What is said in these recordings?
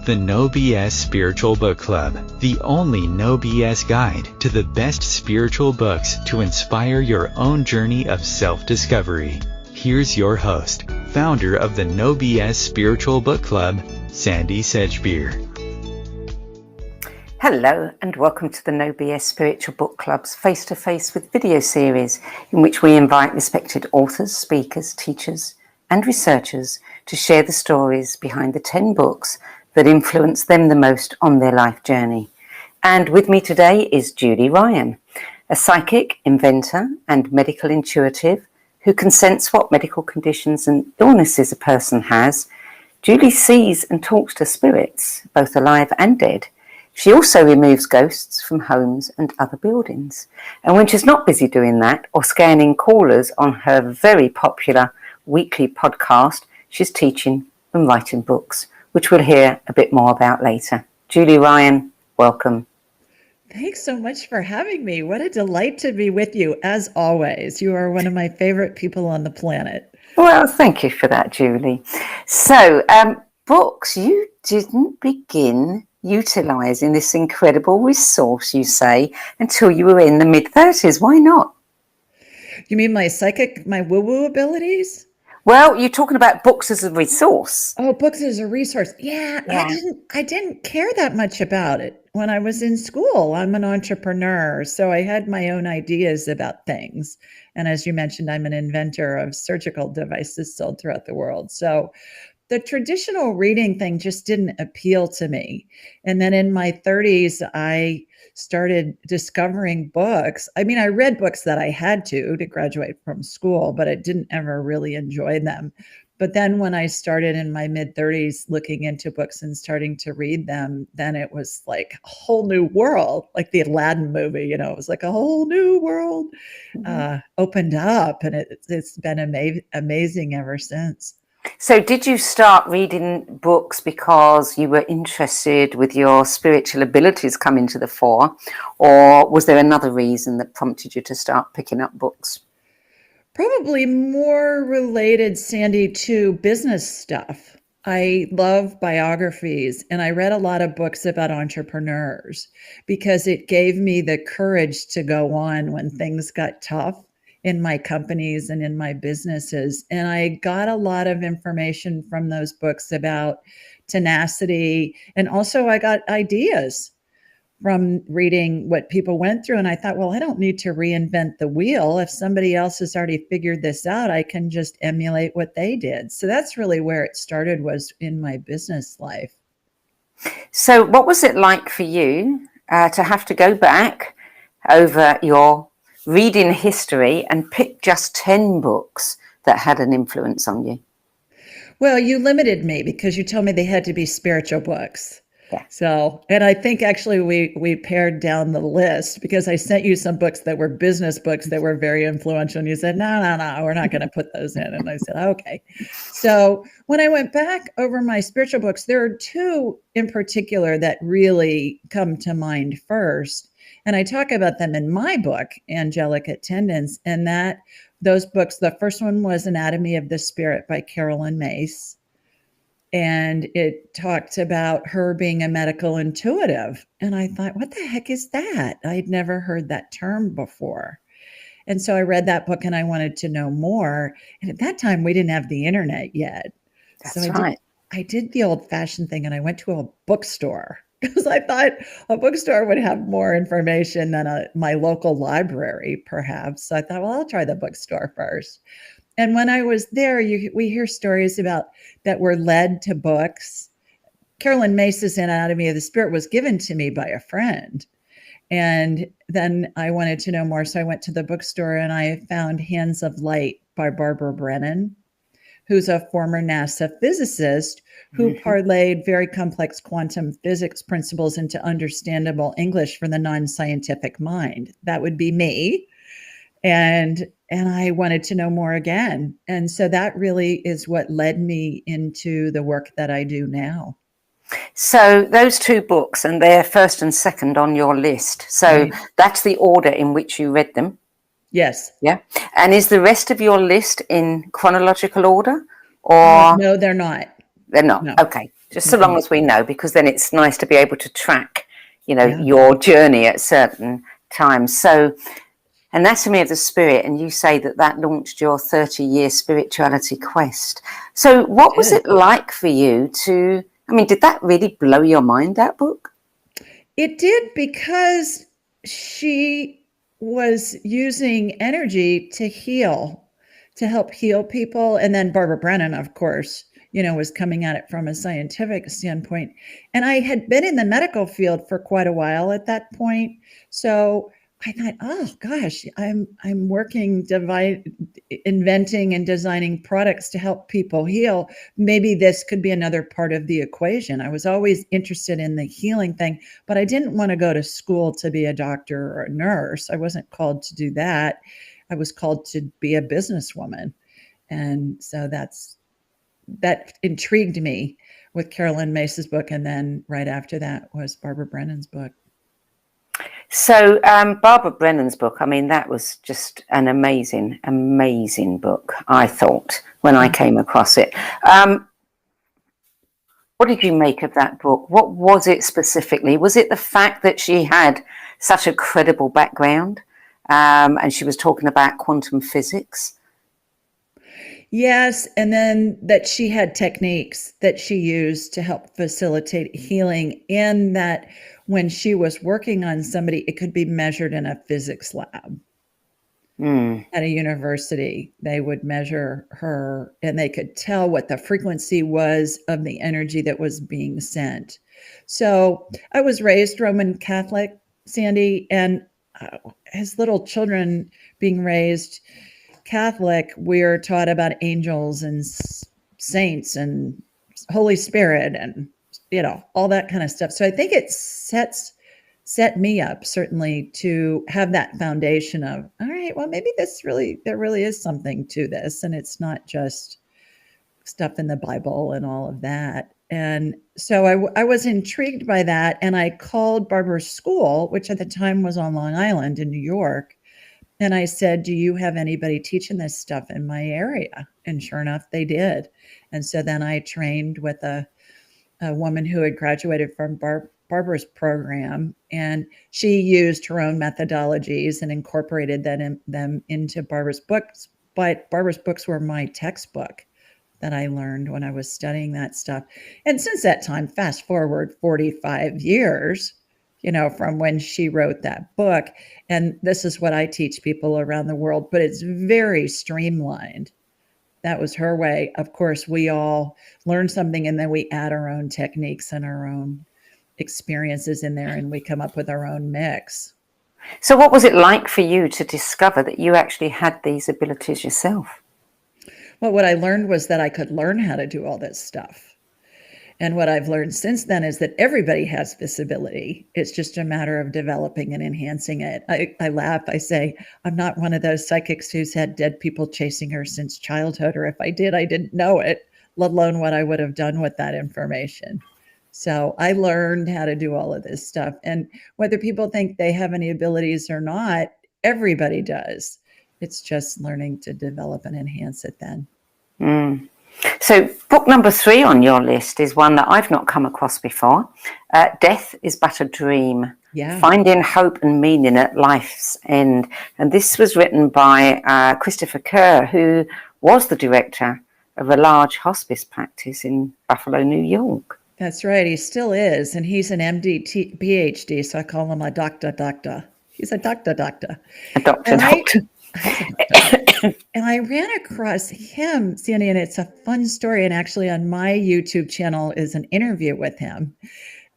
The No BS Spiritual Book Club, the only no BS guide to the best spiritual books to inspire your own journey of self-discovery. Here's your host, founder of the No BS Spiritual Book Club, Sandie Sedgbeer. Hello and welcome to the No BS Spiritual Book Club's face-to-face with video series, in which we invite respected authors, speakers, teachers and researchers to share the stories behind the 10 books that influence them the most on their life journey. And with me today is Julie Ryan, a psychic, inventor and medical intuitive who can sense what medical conditions and illnesses a person has. Julie sees and talks to spirits, both alive and dead. She also removes ghosts from homes and other buildings. And when she's not busy doing that or scanning callers on her very popular weekly podcast, she's teaching and writing books, which we'll hear a bit more about later. Julie Ryan, welcome. Thanks so much for having me. What a delight to be with you, as always. You are one of my favorite people on the planet. Well, thank you for that, Julie. So, books, you didn't begin utilizing this incredible resource, you say, until you were in the mid-30s. Why not? You mean my woo-woo abilities? Well, you're talking about books as a resource. Oh, books as a resource. Yeah. I didn't care that much about it when I was in school. I'm an entrepreneur, so I had my own ideas about things. And as you mentioned, I'm an inventor of surgical devices sold throughout the world. So the traditional reading thing just didn't appeal to me. And then in my 30s, I started discovering books. I mean, I read books that I had to graduate from school, but I didn't ever really enjoy them. But then when I started in my mid-30s looking into books and starting to read them, then it was like a whole new world, like the Aladdin movie, it was like a whole new world opened up, and it's been amazing ever since. So did you start reading books because you were interested with your spiritual abilities coming to the fore, or was there another reason that prompted you to start picking up books? Probably more related, Sandie, to business stuff. I love biographies, and I read a lot of books about entrepreneurs because it gave me the courage to go on when things got tough in my companies and in my businesses. And I got a lot of information from those books about tenacity. And also I got ideas from reading what people went through. And I thought, well, I don't need to reinvent the wheel. If somebody else has already figured this out, I can just emulate what they did. So that's really where it started, was in my business life. So what was it like for you to have to go back over your reading history and pick just 10 books that had an influence on you? Well, you limited me because you told me they had to be spiritual books. Yeah. So, and I think actually we pared down the list because I sent you some books that were business books that were very influential. And you said, no, we're not going to put those in. And I said, okay. So when I went back over my spiritual books, there are two in particular that really come to mind first. And I talk about them in my book, Angelic Attendants, and those books, the first one was Anatomy of the Spirit by Carolyn Mace. And it talked about her being a medical intuitive. And I thought, what the heck is that? I'd never heard that term before. And so I read that book and I wanted to know more. And at that time, we didn't have the internet yet. That's right. I did the old-fashioned thing and I went to a bookstore, because I thought a bookstore would have more information than my local library, perhaps. So I thought, well, I'll try the bookstore first. And when I was there, we hear stories about that were led to books. Carolyn Mace's Anatomy of the Spirit was given to me by a friend. And then I wanted to know more. So I went to the bookstore and I found Hands of Light by Barbara Brennan, who's a former NASA physicist who parlayed very complex quantum physics principles into understandable English for the non-scientific mind. That would be me. And I wanted to know more again. And so that really is what led me into the work that I do now. So those two books, and they're first and second on your list. So that's the order in which you read them. Yes. Yeah. And is the rest of your list in chronological order? Or no, they're not. They're not. No. Okay. Just so long as we know, because then it's nice to be able to track, Yeah. your journey at certain times. So Anatomy of the Spirit, and you say that launched your 30-year spirituality quest. So what was it like for you did that really blow your mind, that book? It did, because she was using energy to heal, to help heal people. And then Barbara Brennan, of course, was coming at it from a scientific standpoint. And I had been in the medical field for quite a while at that point. So I thought, oh gosh, I'm working, inventing and designing products to help people heal. Maybe this could be another part of the equation. I was always interested in the healing thing, but I didn't want to go to school to be a doctor or a nurse. I wasn't called to do that. I was called to be a businesswoman. And so that intrigued me with Carolyn Mace's book. And then right after that was Barbara Brennan's book. So Barbara Brennan's book, that was just an amazing, amazing book, I thought, when I came across it. What did you make of that book? What was it specifically? Was it the fact that she had such a credible background and she was talking about quantum physics? Yes, and then that she had techniques that she used to help facilitate healing, and that when she was working on somebody, it could be measured in a physics lab. At a university. They would measure her and they could tell what the frequency was of the energy that was being sent. So I was raised Roman Catholic, Sandie, and as little children being raised Catholic, we're taught about angels and saints and Holy Spirit and, all that kind of stuff. So I think it set me up certainly to have that foundation of, all right, well, maybe there really is something to this. And it's not just stuff in the Bible and all of that. And so I was intrigued by that. And I called Barbara's school, which at the time was on Long Island in New York. And I said, do you have anybody teaching this stuff in my area? And sure enough, they did. And so then I trained with a woman who had graduated from Barbara's program, and she used her own methodologies and incorporated them into Barbara's books. But Barbara's books were my textbook that I learned when I was studying that stuff. And since that time, fast forward 45 years, from when she wrote that book. And this is what I teach people around the world, but it's very streamlined. That was her way. Of course, we all learn something and then we add our own techniques and our own experiences in there, and we come up with our own mix. So what was it like for you to discover that you actually had these abilities yourself? Well, what I learned was that I could learn how to do all this stuff. And what I've learned since then is that everybody has this ability. It's just a matter of developing and enhancing it. I laugh. I say, I'm not one of those psychics who's had dead people chasing her since childhood, or if I did, I didn't know it, let alone what I would have done with that information. So I learned how to do all of this stuff. And whether people think they have any abilities or not, everybody does. It's just learning to develop and enhance it then. So book number 3 on your list is one that I've not come across before. Death is But a Dream. Yeah. Finding Hope and Meaning at Life's End. And this was written by Christopher Kerr, who was the director of a large hospice practice in Buffalo, New York. That's right. He still is. And he's an MD, PhD. So I call him a doctor. He's a doctor. A doctor. And I ran across him, Sandie, and it's a fun story. And actually on my YouTube channel is an interview with him.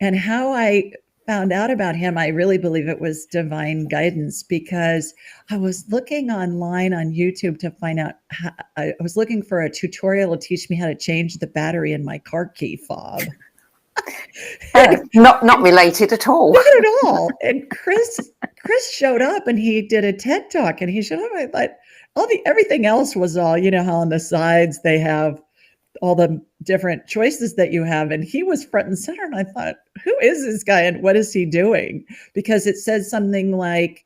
And how I found out about him, I really believe it was divine guidance, because I was looking online on YouTube to find out, I was looking for a tutorial to teach me how to change the battery in my car key fob. Not related at all. Not at all. And Chris showed up and he did a TED talk, and he showed up. I thought everything else was all, how on the sides they have all the different choices that you have. And he was front and center. And I thought, who is this guy and what is he doing? Because it says something like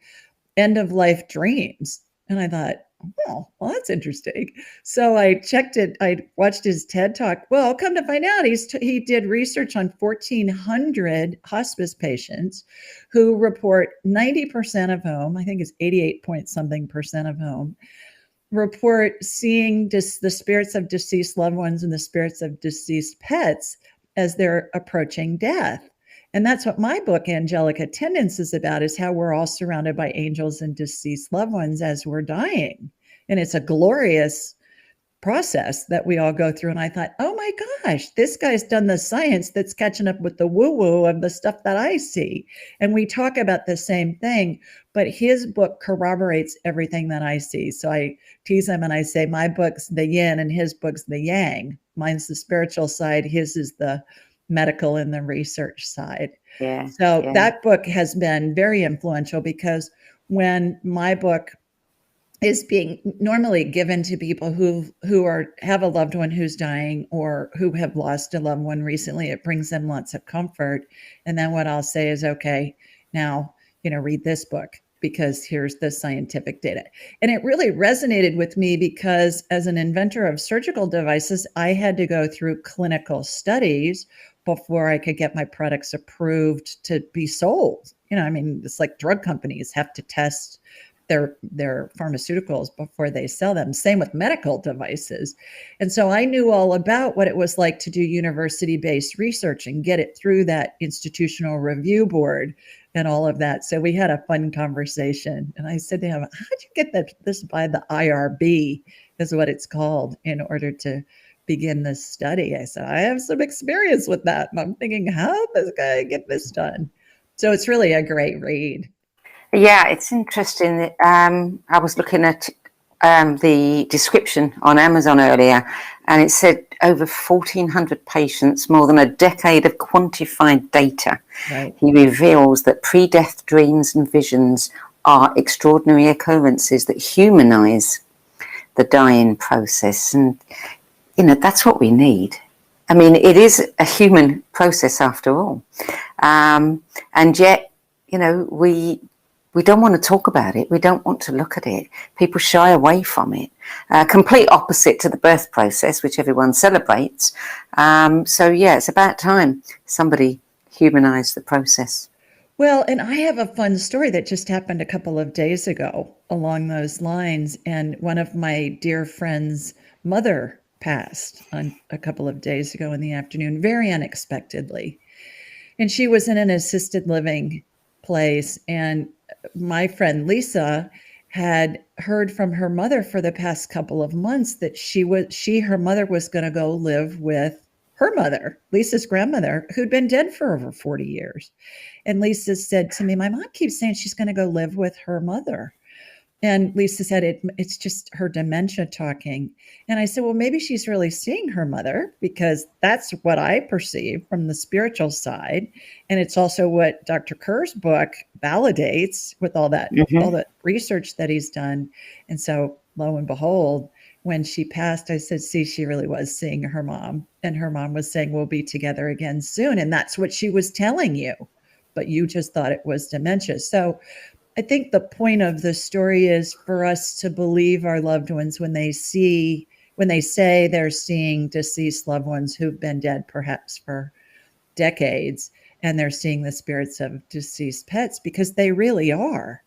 end of life dreams. And I thought, oh, well, that's interesting. So I checked it. I watched his TED Talk. Well, come to find out, he did research on 1,400 hospice patients who report 90% of whom, I think it's 88 point something percent of whom, report seeing the spirits of deceased loved ones and the spirits of deceased pets as they're approaching death. And that's what my book, Angelic Attendants, is about, is how we're all surrounded by angels and deceased loved ones as we're dying. And it's a glorious process that we all go through. And I thought, oh my gosh, this guy's done the science that's catching up with the woo-woo of the stuff that I see. And we talk about the same thing, but his book corroborates everything that I see. So I tease him and I say, my book's the yin and his book's the yang. Mine's the spiritual side, his is the medical and the research side. Yeah. So that book has been very influential, because when my book is being normally given to people who have a loved one who's dying or who have lost a loved one recently, it brings them lots of comfort. And then what I'll say is, okay, now, read this book, because here's the scientific data. And it really resonated with me, because as an inventor of surgical devices, I had to go through clinical studies before I could get my products approved to be sold. It's like drug companies have to test their pharmaceuticals before they sell them. Same with medical devices. And so I knew all about what it was like to do university-based research and get it through that institutional review board and all of that. So we had a fun conversation. And I said to him, how'd you get this by the IRB, is what it's called, in order to begin this study? I said, I have some experience with that. And I'm thinking, how did this guy get this done? So it's really a great read. Yeah, it's interesting. I was looking at the description on Amazon earlier, and it said over 1,400 patients, more than a decade of quantified data. Right. He reveals that pre-death dreams and visions are extraordinary occurrences that humanize the dying process. And, that's what we need. I mean, it is a human process after all. And yet, we don't want to talk about it. We don't want to look at it. People shy away from it. Complete opposite to the birth process, which everyone celebrates. So, it's about time somebody humanized the process. Well, and I have a fun story that just happened a couple of days ago along those lines. And one of my dear friend's mother passed on a couple of days ago in the afternoon, very unexpectedly. And she was in an assisted living place, and my friend Lisa had heard from her mother for the past couple of months that her mother was going to go live with her mother, Lisa's grandmother, who'd been dead for over 40 years. And Lisa said to me, my mom keeps saying she's going to go live with her mother. And Lisa said, it's just her dementia talking. And I said, well, maybe she's really seeing her mother, because that's what I perceive from the spiritual side. And it's also what Dr. Kerr's book validates with all that research that he's done. And so lo and behold, when she passed, I said, see, she really was seeing her mom. And her mom was saying, we'll be together again soon. And that's what she was telling you. But you just thought it was dementia. So I think the point of the story is for us to believe our loved ones when they say they're seeing deceased loved ones who've been dead perhaps for decades, and they're seeing the spirits of deceased pets, because they really are.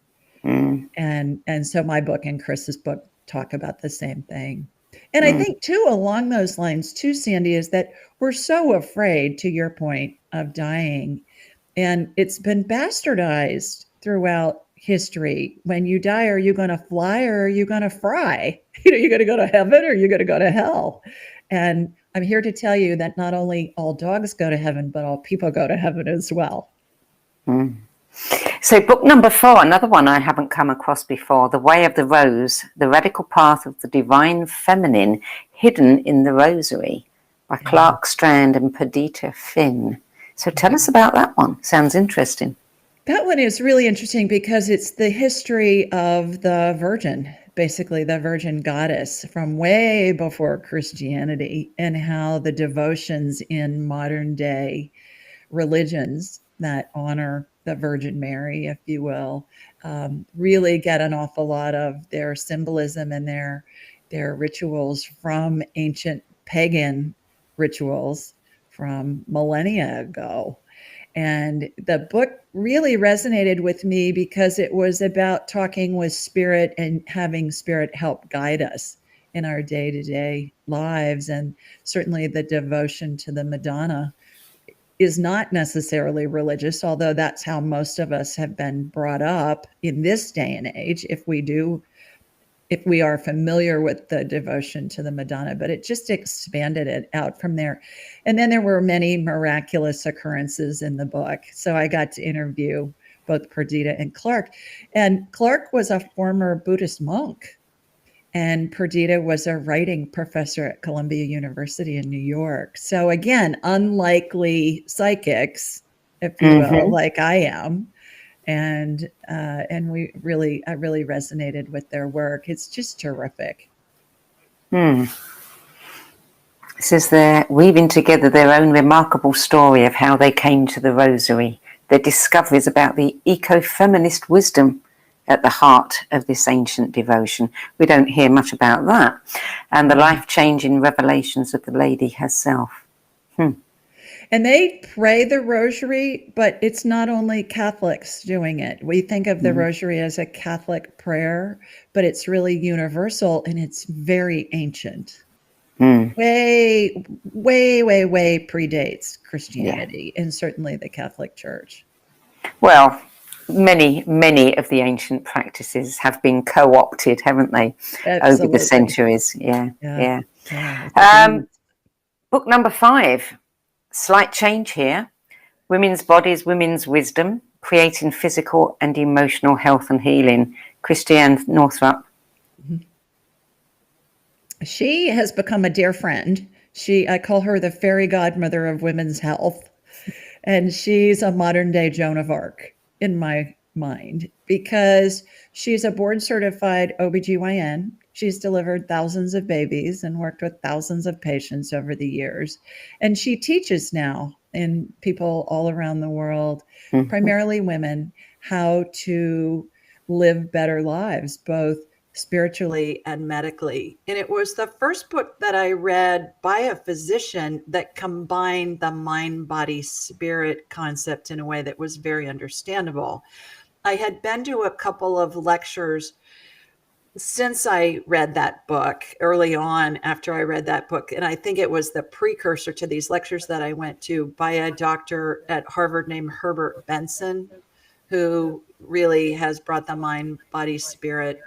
And so my book and Chris's book talk about the same thing. And I think too, along those lines too, Sandie, is that we're so afraid, to your point, of dying. And it's been bastardized throughout history. When you die, are you going to fly or are you going to fry? You're going to go to heaven or you're going to go to hell. And I'm here to tell you that not only all dogs go to heaven, but all people go to heaven as well. So book number 4, another one I haven't come across before, The Way of the Rose, The Radical Path of the Divine Feminine, Hidden in the Rosary, by Clark Strand and Perdita Finn. So tell us about that one. Sounds interesting. That one is really interesting because it's the history of the Virgin, basically the Virgin Goddess from way before Christianity, and how the devotions in modern day religions that honor the Virgin Mary, if you will, really get an awful lot of their symbolism and their rituals from ancient pagan rituals from millennia ago. And the book really resonated with me because it was about talking with spirit and having spirit help guide us in our day-to-day lives. And certainly the devotion to the Madonna is not necessarily religious, although that's how most of us have been brought up in this day and age, if we are familiar with the devotion to the Madonna, but it just expanded it out from there. And then there were many miraculous occurrences in the book. So I got to interview both Perdita and Clark. And Clark was a former Buddhist monk, and Perdita was a writing professor at Columbia University in New York. So again, unlikely psychics, if you will, like I am. And I really resonated with their work. It's just terrific. It says they're weaving together their own remarkable story of how they came to the rosary, their discoveries about the eco-feminist wisdom at the heart of this ancient devotion. We don't hear much about that. And the life-changing revelations of the lady herself. And they pray the rosary, but it's not only Catholics doing it. We think of the rosary as a Catholic prayer, but it's really universal and it's very ancient. Way predates Christianity and certainly the Catholic Church. Well, many of the ancient practices have been co-opted, haven't they, over the centuries? Yeah. Book number 5. Slight change here. Women's Bodies, Women's Wisdom, Creating Physical and Emotional Health and Healing. Christiane Northrup. She has become a dear friend. I call her the fairy godmother of women's health. And she's a modern day Joan of Arc in my mind because she's a board certified OBGYN. She's delivered thousands of babies and worked with thousands of patients over the years. And she teaches now in people all around the world, primarily women, how to live better lives, both spiritually and medically. And it was the first book that I read by a physician that combined the mind, body, spirit concept in a way that was very understandable. I had been to a couple of lectures since I read that book early on after I read that book. And I think it was the precursor to these lectures that I went to by a doctor at Harvard named Herbert Benson, who really has brought the mind, body, spirit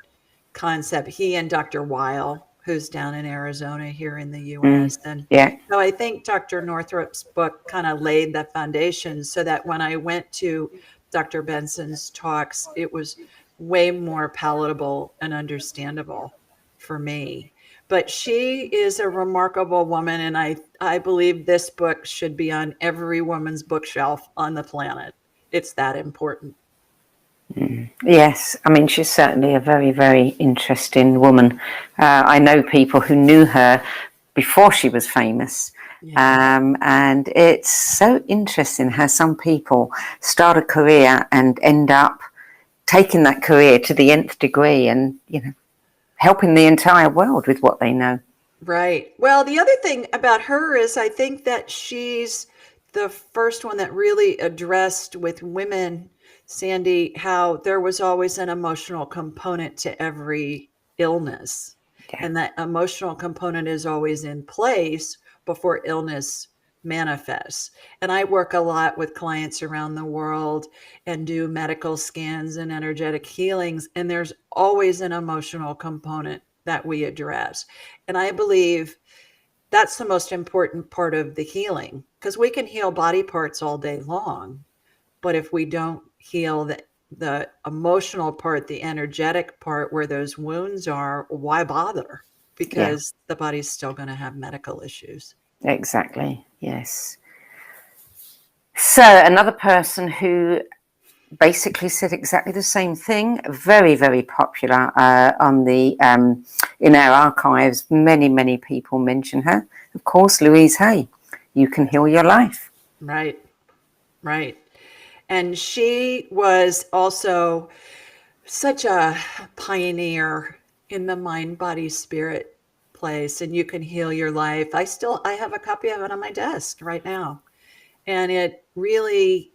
concept. He and Dr. Weil, who's down in Arizona here in the US. And so I think Dr. Northrup's book kind of laid the foundation so that when I went to Dr. Benson's talks, it was way more palatable and understandable for me. But she is a remarkable woman, and I believe this book should be on every woman's bookshelf on the planet. It's that important. Yes, I mean, she's certainly a very, very interesting woman. I know people who knew her before she was famous. And it's so interesting how some people start a career and end up taking that career to the nth degree and, helping the entire world with what they know. Right. Well, the other thing about her is I think that she's the first one that really addressed with women, Sandie, how there was always an emotional component to every illness. And that emotional component is always in place before illness manifests. And I work a lot with clients around the world and do medical scans and energetic healings. And there's always an emotional component that we address. And I believe that's the most important part of the healing, because we can heal body parts all day long. But if we don't heal the emotional part, the energetic part where those wounds are, why bother? Because the body's still going to have medical issues. Exactly. Yes. So another person who basically said exactly the same thing, very, very popular on the in our archives. Many people mention her. Of course, Louise Hay. You can heal your life. Right. And she was also such a pioneer in the mind, body, spirit place, and you can heal your life. I have a copy of it on my desk right now. And it really,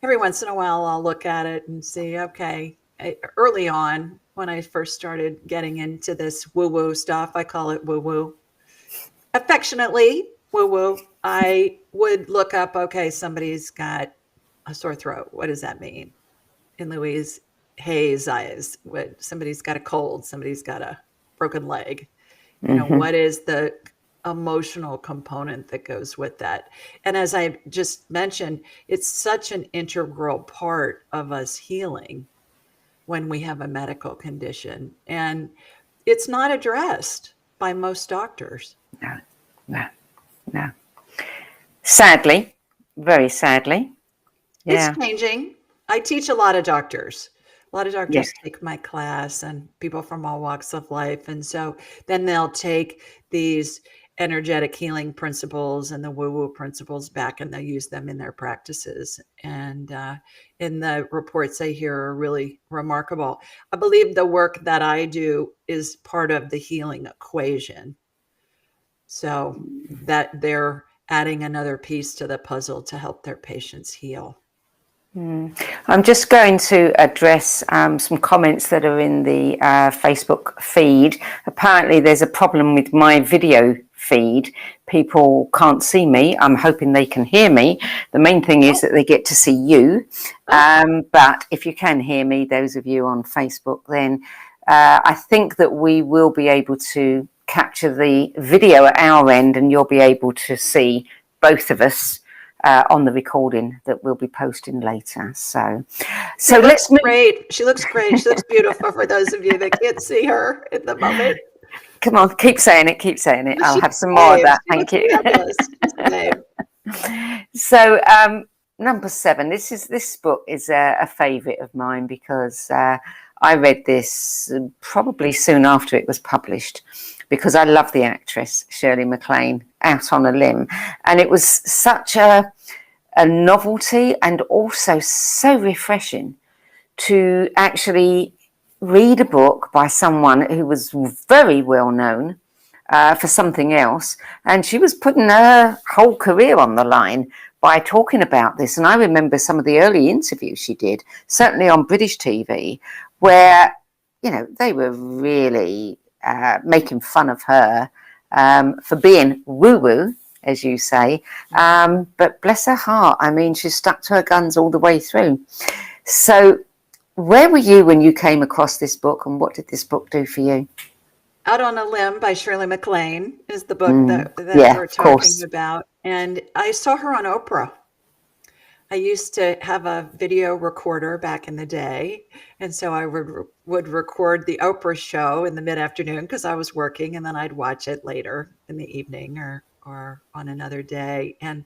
every once in a while, I'll look at it and see, okay, early on, when I first started getting into this woo woo stuff, I call it woo woo, affectionately woo woo, I would look up, okay, somebody's got a sore throat. What does that mean? In Louise Hayes' eyes, what somebody's got a cold, somebody's got a broken leg. What is the emotional component that goes with that? And as I just mentioned, it's such an integral part of us healing when we have a medical condition. And it's not addressed by most doctors. No, no, no. Sadly, very sadly. Yeah. It's changing. I teach a lot of doctors. A lot of Yeah. doctors take my class and people from all walks of life. And so then they'll take these energetic healing principles and the woo-woo principles back and they'll use them in their practices. And in the reports I hear are really remarkable. I believe the work that I do is part of the healing equation. So that they're adding another piece to the puzzle to help their patients heal. I'm just going to address some comments that are in the Facebook feed. Apparently there's a problem with my video feed. People can't see me. I'm hoping they can hear me. The main thing is that they get to see you. But if you can hear me, those of you on Facebook, then I think that we will be able to capture the video at our end and you'll be able to see both of us on the recording that we'll be posting later. So let's move. Great. She looks great. She looks beautiful for those of you that can't see her at the moment. Come on, keep saying it, keep saying it. I'll have some more of that. Thank you. So number 7, this book is a favorite of mine because I read this probably soon after it was published, because I love the actress Shirley MacLaine, Out on a Limb. And it was such a novelty and also so refreshing to actually read a book by someone who was very well known for something else. And she was putting her whole career on the line by talking about this. And I remember some of the early interviews she did, certainly on British TV, where, they were really making fun of her for being woo-woo, as you say. But bless her heart, I mean, she stuck to her guns all the way through. So where were you when you came across this book, and what did this book do for you? Out on a Limb by Shirley MacLaine is the book that we're talking about. And I saw her on Oprah. I used to have a video recorder back in the day. And so I would record the Oprah show in the mid-afternoon because I was working, and then I'd watch it later in the evening or on another day. And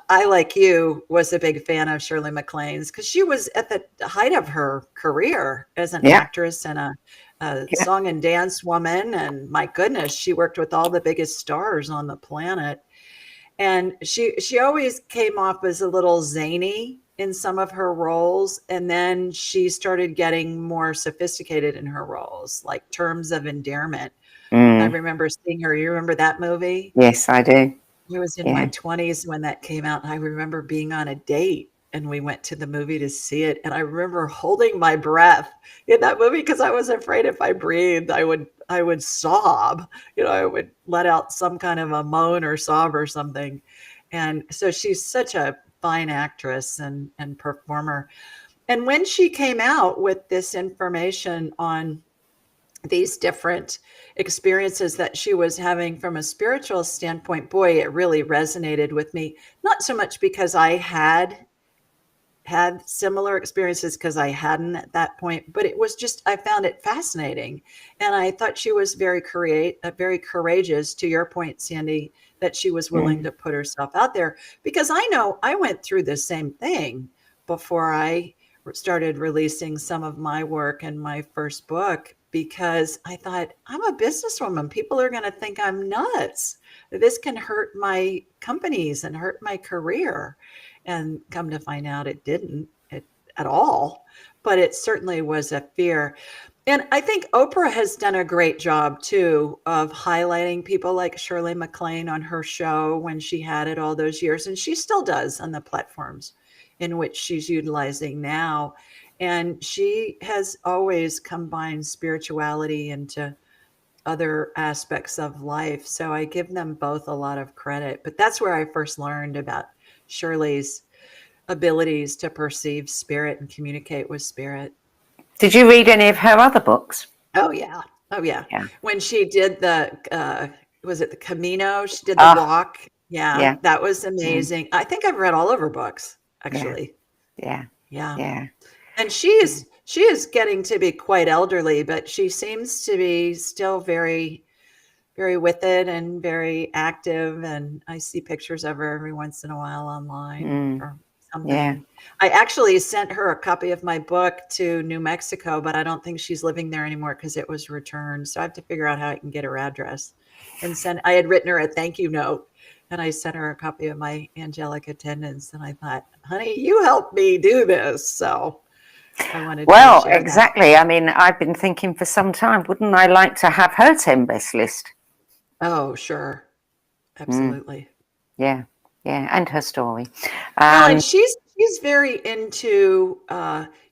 I, like you, was a big fan of Shirley MacLaine's because she was at the height of her career as an actress and a song and dance woman. And my goodness, she worked with all the biggest stars on the planet. And she always came off as a little zany in some of her roles. And then she started getting more sophisticated in her roles, like Terms of Endearment. I remember seeing her. You remember that movie? Yes, I do. I was in my 20s when that came out. And I remember being on a date and we went to the movie to see it. And I remember holding my breath in that movie because I was afraid if I breathed, I would sob. I would let out some kind of a moan or sob or something. And so she's such a fine actress and performer. And when she came out with this information on these different experiences that she was having from a spiritual standpoint, boy, it really resonated with me. Not so much because I had similar experiences, because I hadn't at that point, but it was just, I found it fascinating. And I thought she was very courageous, to your point, Sandie, that she was willing to put herself out there, because I know I went through the same thing before I started releasing some of my work in my first book, because I thought, I'm a businesswoman. People are going to think I'm nuts. This can hurt my companies and hurt my career. And come to find out it didn't at all, but it certainly was a fear. And I think Oprah has done a great job too of highlighting people like Shirley MacLaine on her show when she had it all those years. And she still does on the platforms in which she's utilizing now. And she has always combined spirituality into other aspects of life. So I give them both a lot of credit. But that's where I first learned about Shirley's abilities to perceive spirit and communicate with spirit. Did you read any of her other books? Oh yeah. Yeah. When she did was it the Camino? She did the walk. Yeah, that was amazing. I think I've read all of her books, actually. Yeah. And she is getting to be quite elderly, but she seems to be still very, very with it and very active. And I see pictures of her every once in a while online or something. Yeah. I actually sent her a copy of my book to New Mexico, but I don't think she's living there anymore because it was returned. So I have to figure out how I can get her address and send. I had written her a thank you note, and I sent her a copy of my Angelic Attendants. And I thought, honey, you helped me do this. So I wanted to share exactly. that. I mean, I've been thinking for some time, wouldn't I like to have her 10 best list? Oh, sure. Absolutely. Yeah. And her story. And she's very into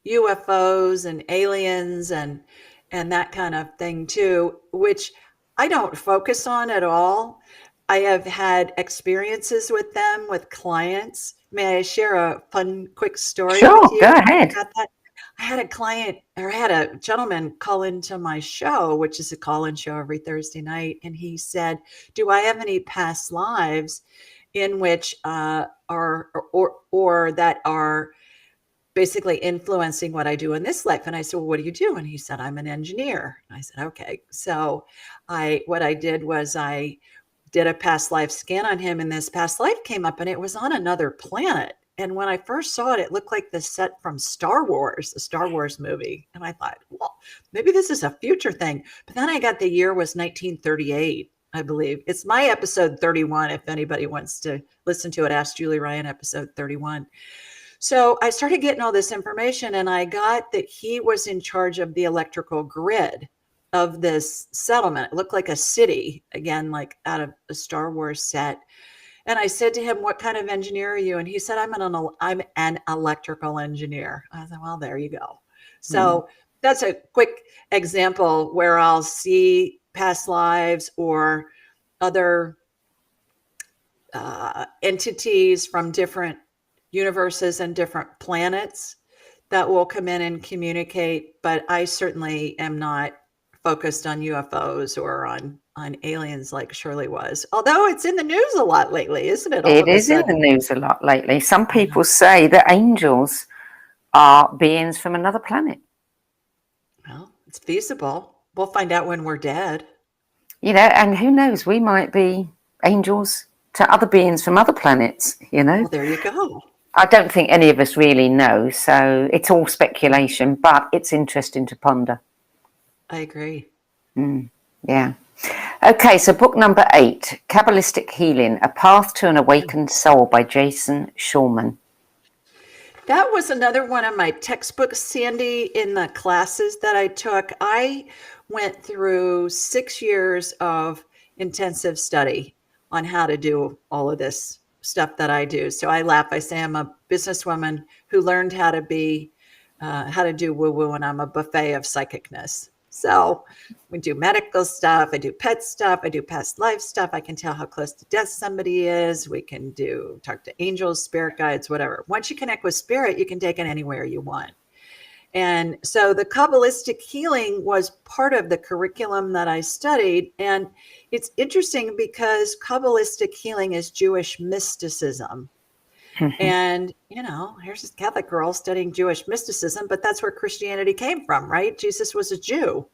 UFOs and aliens and that kind of thing too, which I don't focus on at all. I have had experiences with them, with clients. May I share a fun, quick story with you? Go ahead. About that? I had a client, or I had a gentleman call into my show, which is a call-in show every Thursday night. And he said, do I have any past lives in which are that are basically influencing what I do in this life? And I said, well, what do you do? And he said, I'm an engineer. And I said, okay. So what I did was I did a past life scan on him, and this past life came up, and it was on another planet. And when I first saw it, it looked like the set from Star Wars, the Star Wars movie. And I thought, well, maybe this is a future thing. But then I got the year was 1938, I believe. It's my episode 31. If anybody wants to listen to it, Ask Julie Ryan, episode 31. So I started getting all this information, and I got that he was in charge of the electrical grid of this settlement. It looked like a city, again, like out of a Star Wars set. And I said to him, what kind of engineer are you? And he said, I'm an electrical engineer. I said, well, there you go. So that's a quick example where I'll see past lives or other entities from different universes and different planets that will come in and communicate. But I certainly am not focused on UFOs or on aliens like Shirley was. Although it's in the news a lot lately, isn't it? It is in the news a lot lately. Some people say that angels are beings from another planet. Well, it's feasible. We'll find out when we're dead. And who knows, we might be angels to other beings from other planets, Well, there you go. I don't think any of us really know, so it's all speculation, but it's interesting to ponder. I agree. Yeah. Okay, so book number 8, Kabbalistic Healing, A Path to an Awakened Soul by Jason Schulman. That was another one of my textbooks, Sandie, in the classes that I took. I went through 6 years of intensive study on how to do all of this stuff that I do. So I laugh. I say I'm a businesswoman who learned how to do woo-woo, and I'm a buffet of psychicness. So we do medical stuff. I do pet stuff. I do past life stuff. I can tell how close to death somebody is. We can talk to angels, spirit guides, whatever. Once you connect with spirit, you can take it anywhere you want. And so the Kabbalistic healing was part of the curriculum that I studied. And it's interesting because Kabbalistic healing is Jewish mysticism. And, here's this Catholic girl studying Jewish mysticism, but that's where Christianity came from, right? Jesus was a Jew.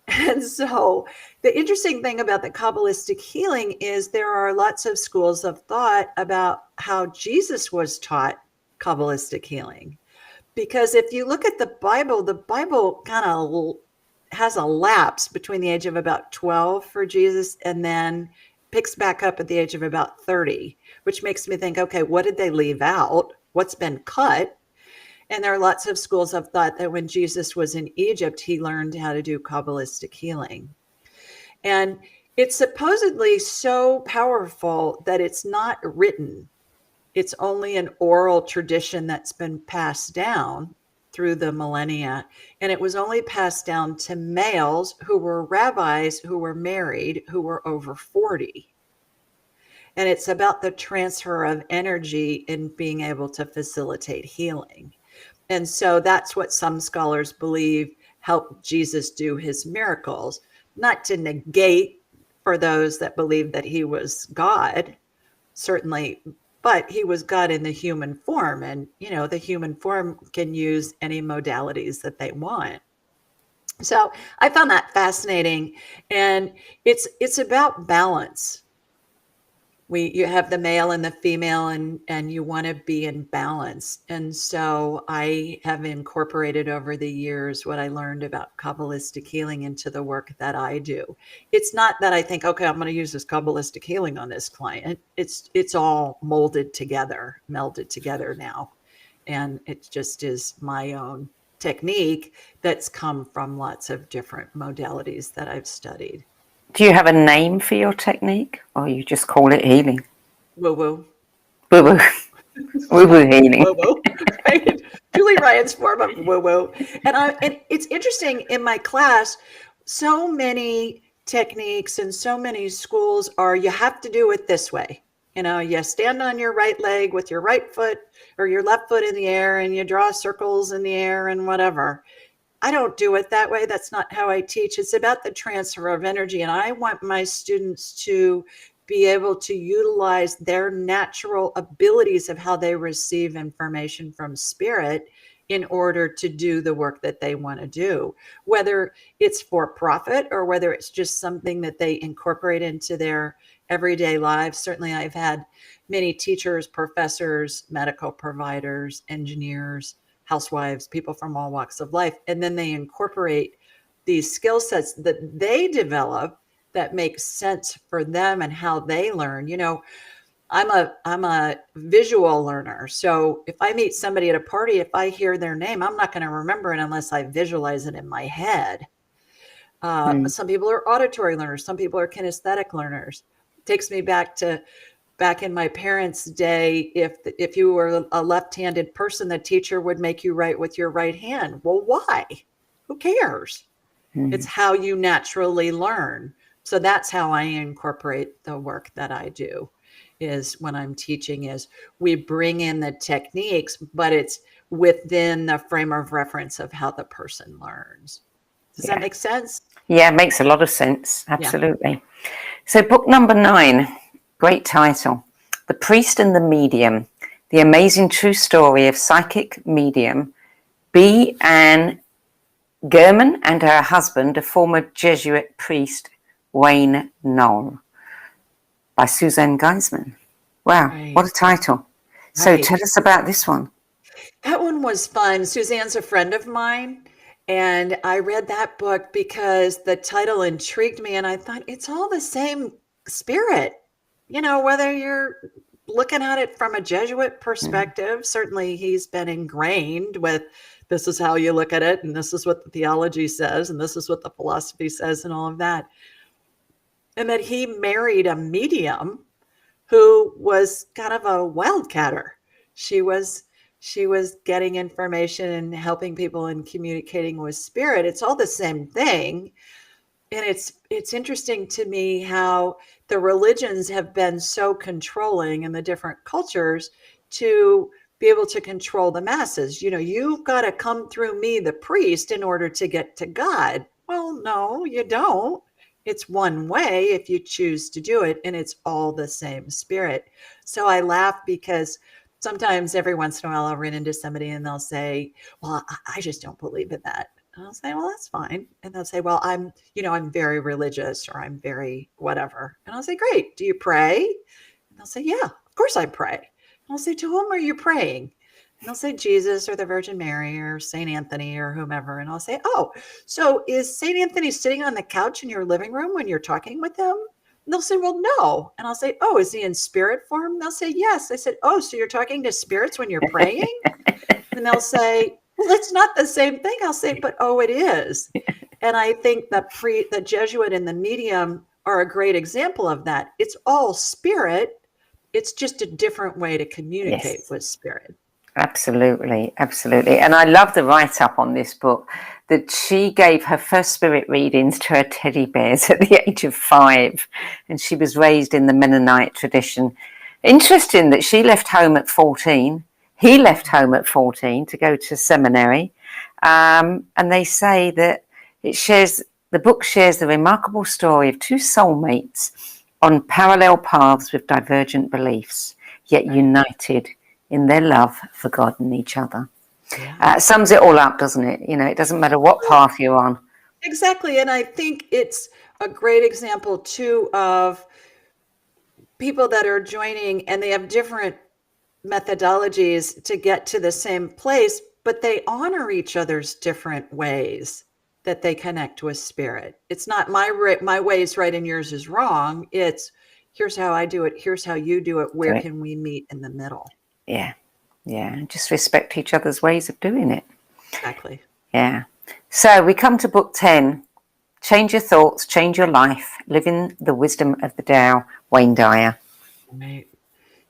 And so the interesting thing about the Kabbalistic healing is there are lots of schools of thought about how Jesus was taught Kabbalistic healing. Because if you look at the Bible kind of has a lapse between the age of about 12 for Jesus and then picks back up at the age of about 30, which makes me think, okay, what did they leave out? what's been cut. And there are lots of schools of thought that when Jesus was in Egypt, he learned how to do Kabbalistic healing. And it's supposedly so powerful that it's not written. It's only an oral tradition that's been passed down through the millennia. And it was only passed down to males who were rabbis, who were married, who were over 40. And it's about the transfer of energy and being able to facilitate healing. And so that's what some scholars believe helped Jesus do his miracles, not to negate for those that believe that he was God, certainly, but he was God in the human form. And, you know, the human form can use any modalities that they want. So I found that fascinating. And it's about balance. You have the male and the female, and you want to be in balance. And so I have incorporated over the years what I learned about Kabbalistic healing into the work that I do. It's not that I think, okay, I'm going to use this Kabbalistic healing on this client. It's all melded together now. And it just is my own technique that's come from lots of different modalities that I've studied. Do you have a name for your technique, or you just call it healing? Woo-woo. Woo-woo. Woo-woo healing. Woo-woo, right? Julie Ryan's form of woo-woo. And it's interesting, in my class, so many techniques and so many schools are, you have to do it this way. You know, you stand on your right leg with your right foot or your left foot in the air, and you draw circles in the air and whatever. I don't do it that way. That's not how I teach. It's about the transfer of energy. And I want my students to be able to utilize their natural abilities of how they receive information from spirit in order to do the work that they want to do, whether it's for profit or whether it's just something that they incorporate into their everyday lives. Certainly, I've had many teachers, professors, medical providers, engineers, housewives, people from all walks of life. And then they incorporate these skill sets that they develop that make sense for them and how they learn. You know, I'm a visual learner. So if I meet somebody at a party, if I hear their name, I'm not going to remember it unless I visualize it in my head. Some people are auditory learners. Some people are kinesthetic learners. It takes me back in my parents' day. If you were a left-handed person, the teacher would make you write with your right hand. Well, why? Who cares? It's how you naturally learn. So that's how I incorporate the work that I do, is when I'm teaching, is we bring in the techniques, but it's within the frame of reference of how the person learns. Does that make sense? Yeah, it makes a lot of sense. Absolutely. Yeah. So book number 9, great title, The Priest and the Medium, The Amazing True Story of Psychic Medium B. Ann German and her husband, a former Jesuit priest, Wayne Knoll, by Suzanne Geisman. Wow, right. What a title. So tell us about this one. That one was fun. Suzanne's a friend of mine, and I read that book because the title intrigued me, and I thought, it's all the same spirit. You know, whether you're looking at it from a Jesuit perspective, certainly he's been ingrained with, this is how you look at it, and this is what the theology says, and this is what the philosophy says, and all of that. And that he married a medium who was kind of a wildcatter. She was getting information and helping people and communicating with spirit. It's all the same thing. And it's interesting to me how the religions have been so controlling in the different cultures to be able to control the masses. You know, you've got to come through me, the priest, in order to get to God. Well, no, you don't. It's one way if you choose to do it, and it's all the same spirit. So I laugh because sometimes every once in a while I'll run into somebody and they'll say, well, I just don't believe in that. And I'll say, well, that's fine. And they'll say, well, I'm very religious, or I'm very whatever. And I'll say, great. Do you pray? And they'll say, yeah, of course I pray. And I'll say, to whom are you praying? And they'll say Jesus or the Virgin Mary or St. Anthony or whomever. And I'll say, oh, so is St. Anthony sitting on the couch in your living room when you're talking with him? they'll say, well, no. And I'll say, oh, is he in spirit form? They'll say, yes. I said, oh, so you're talking to spirits when you're praying? And they'll say, well, it's not the same thing. I'll say, but oh, it is. And I think the Jesuit and the medium are a great example of that. It's all spirit. It's just a different way to communicate with spirit. Absolutely, absolutely. And I love the write-up on this book that she gave her first spirit readings to her teddy bears at the age of 5, and she was raised in the Mennonite tradition. Interesting that she left home at 14. He left home at 14 to go to seminary, and they say that the book shares the remarkable story of two soulmates on parallel paths with divergent beliefs, yet united in their love for God and each other. Yeah. Sums it all up, doesn't it? It doesn't matter what path you're on. Exactly. And I think it's a great example, too, of people that are joining and they have different methodologies to get to the same place, but they honor each other's different ways that they connect with spirit. It's not my way is right and yours is wrong. It's here's how I do it. Here's how you do it. Where can we meet in the middle? Yeah. Just respect each other's ways of doing it. Exactly. Yeah. So we come to book 10. Change your thoughts, change your life. Living the wisdom of the Tao. Wayne Dyer. Right.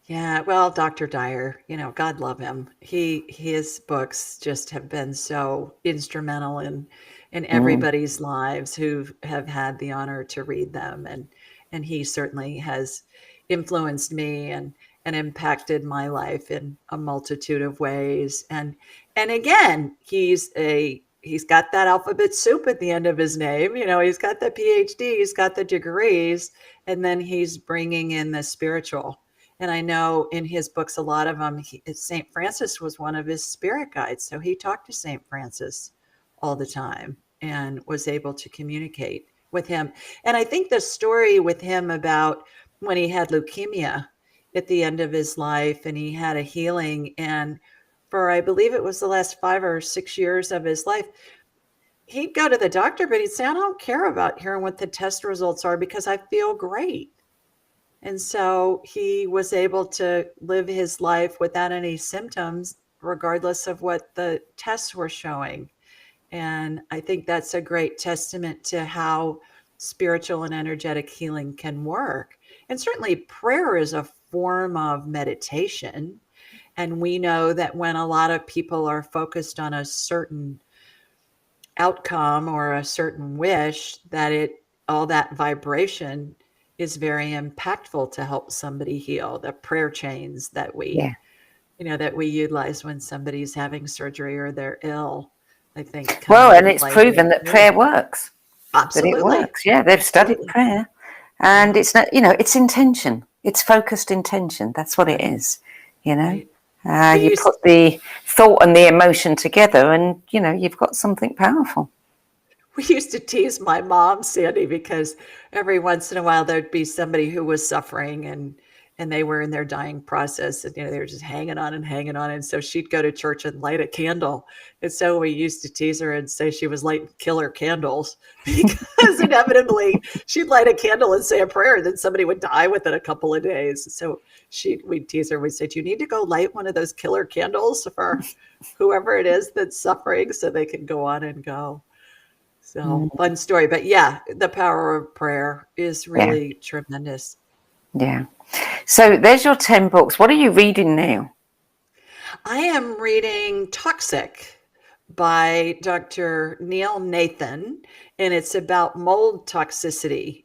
Yeah. Well, Dr. Dyer, God love him. His books just have been so instrumental in everybody's lives who have had the honor to read them, and he certainly has influenced me and impacted my life in a multitude of ways. And again, he's got that alphabet soup at the end of his name. He's got the PhD, he's got the degrees, and then he's bringing in the spiritual. And I know in his books, a lot of them, St. Francis was one of his spirit guides. So he talked to St. Francis all the time and was able to communicate with him. And I think the story with him about when he had leukemia at the end of his life and he had a healing, and for, I believe it was the last 5 or 6 years of his life, he'd go to the doctor, but he'd say, I don't care about hearing what the test results are because I feel great. And so he was able to live his life without any symptoms, regardless of what the tests were showing. And I think that's a great testament to how spiritual and energetic healing can work. And certainly prayer is a form of meditation. And we know that when a lot of people are focused on a certain outcome or a certain wish, that all that vibration is very impactful to help somebody heal. The prayer chains that we utilize when somebody's having surgery or they're ill, I think. Well, and it's proven that prayer works. Absolutely. That it works. Yeah, they've studied prayer. And it's not, it's intention. It's focused intention. That's what it is, Right. You put the thought and the emotion together and, you've got something powerful. We used to tease my mom, Sandie, because every once in a while there'd be somebody who was suffering and they were in their dying process and, they were just hanging on. And so she'd go to church and light a candle. And so we used to tease her and say she was lighting killer candles because inevitably she'd light a candle and say a prayer. And then somebody would die within a couple of days. So we'd tease her. We'd say, do you need to go light one of those killer candles for whoever it is that's suffering so they can go on and go? So fun story. But yeah, the power of prayer is really tremendous. Yeah. So there's your 10 books. What are you reading now? I am reading Toxic by Dr. Neil Nathan, and it's about mold toxicity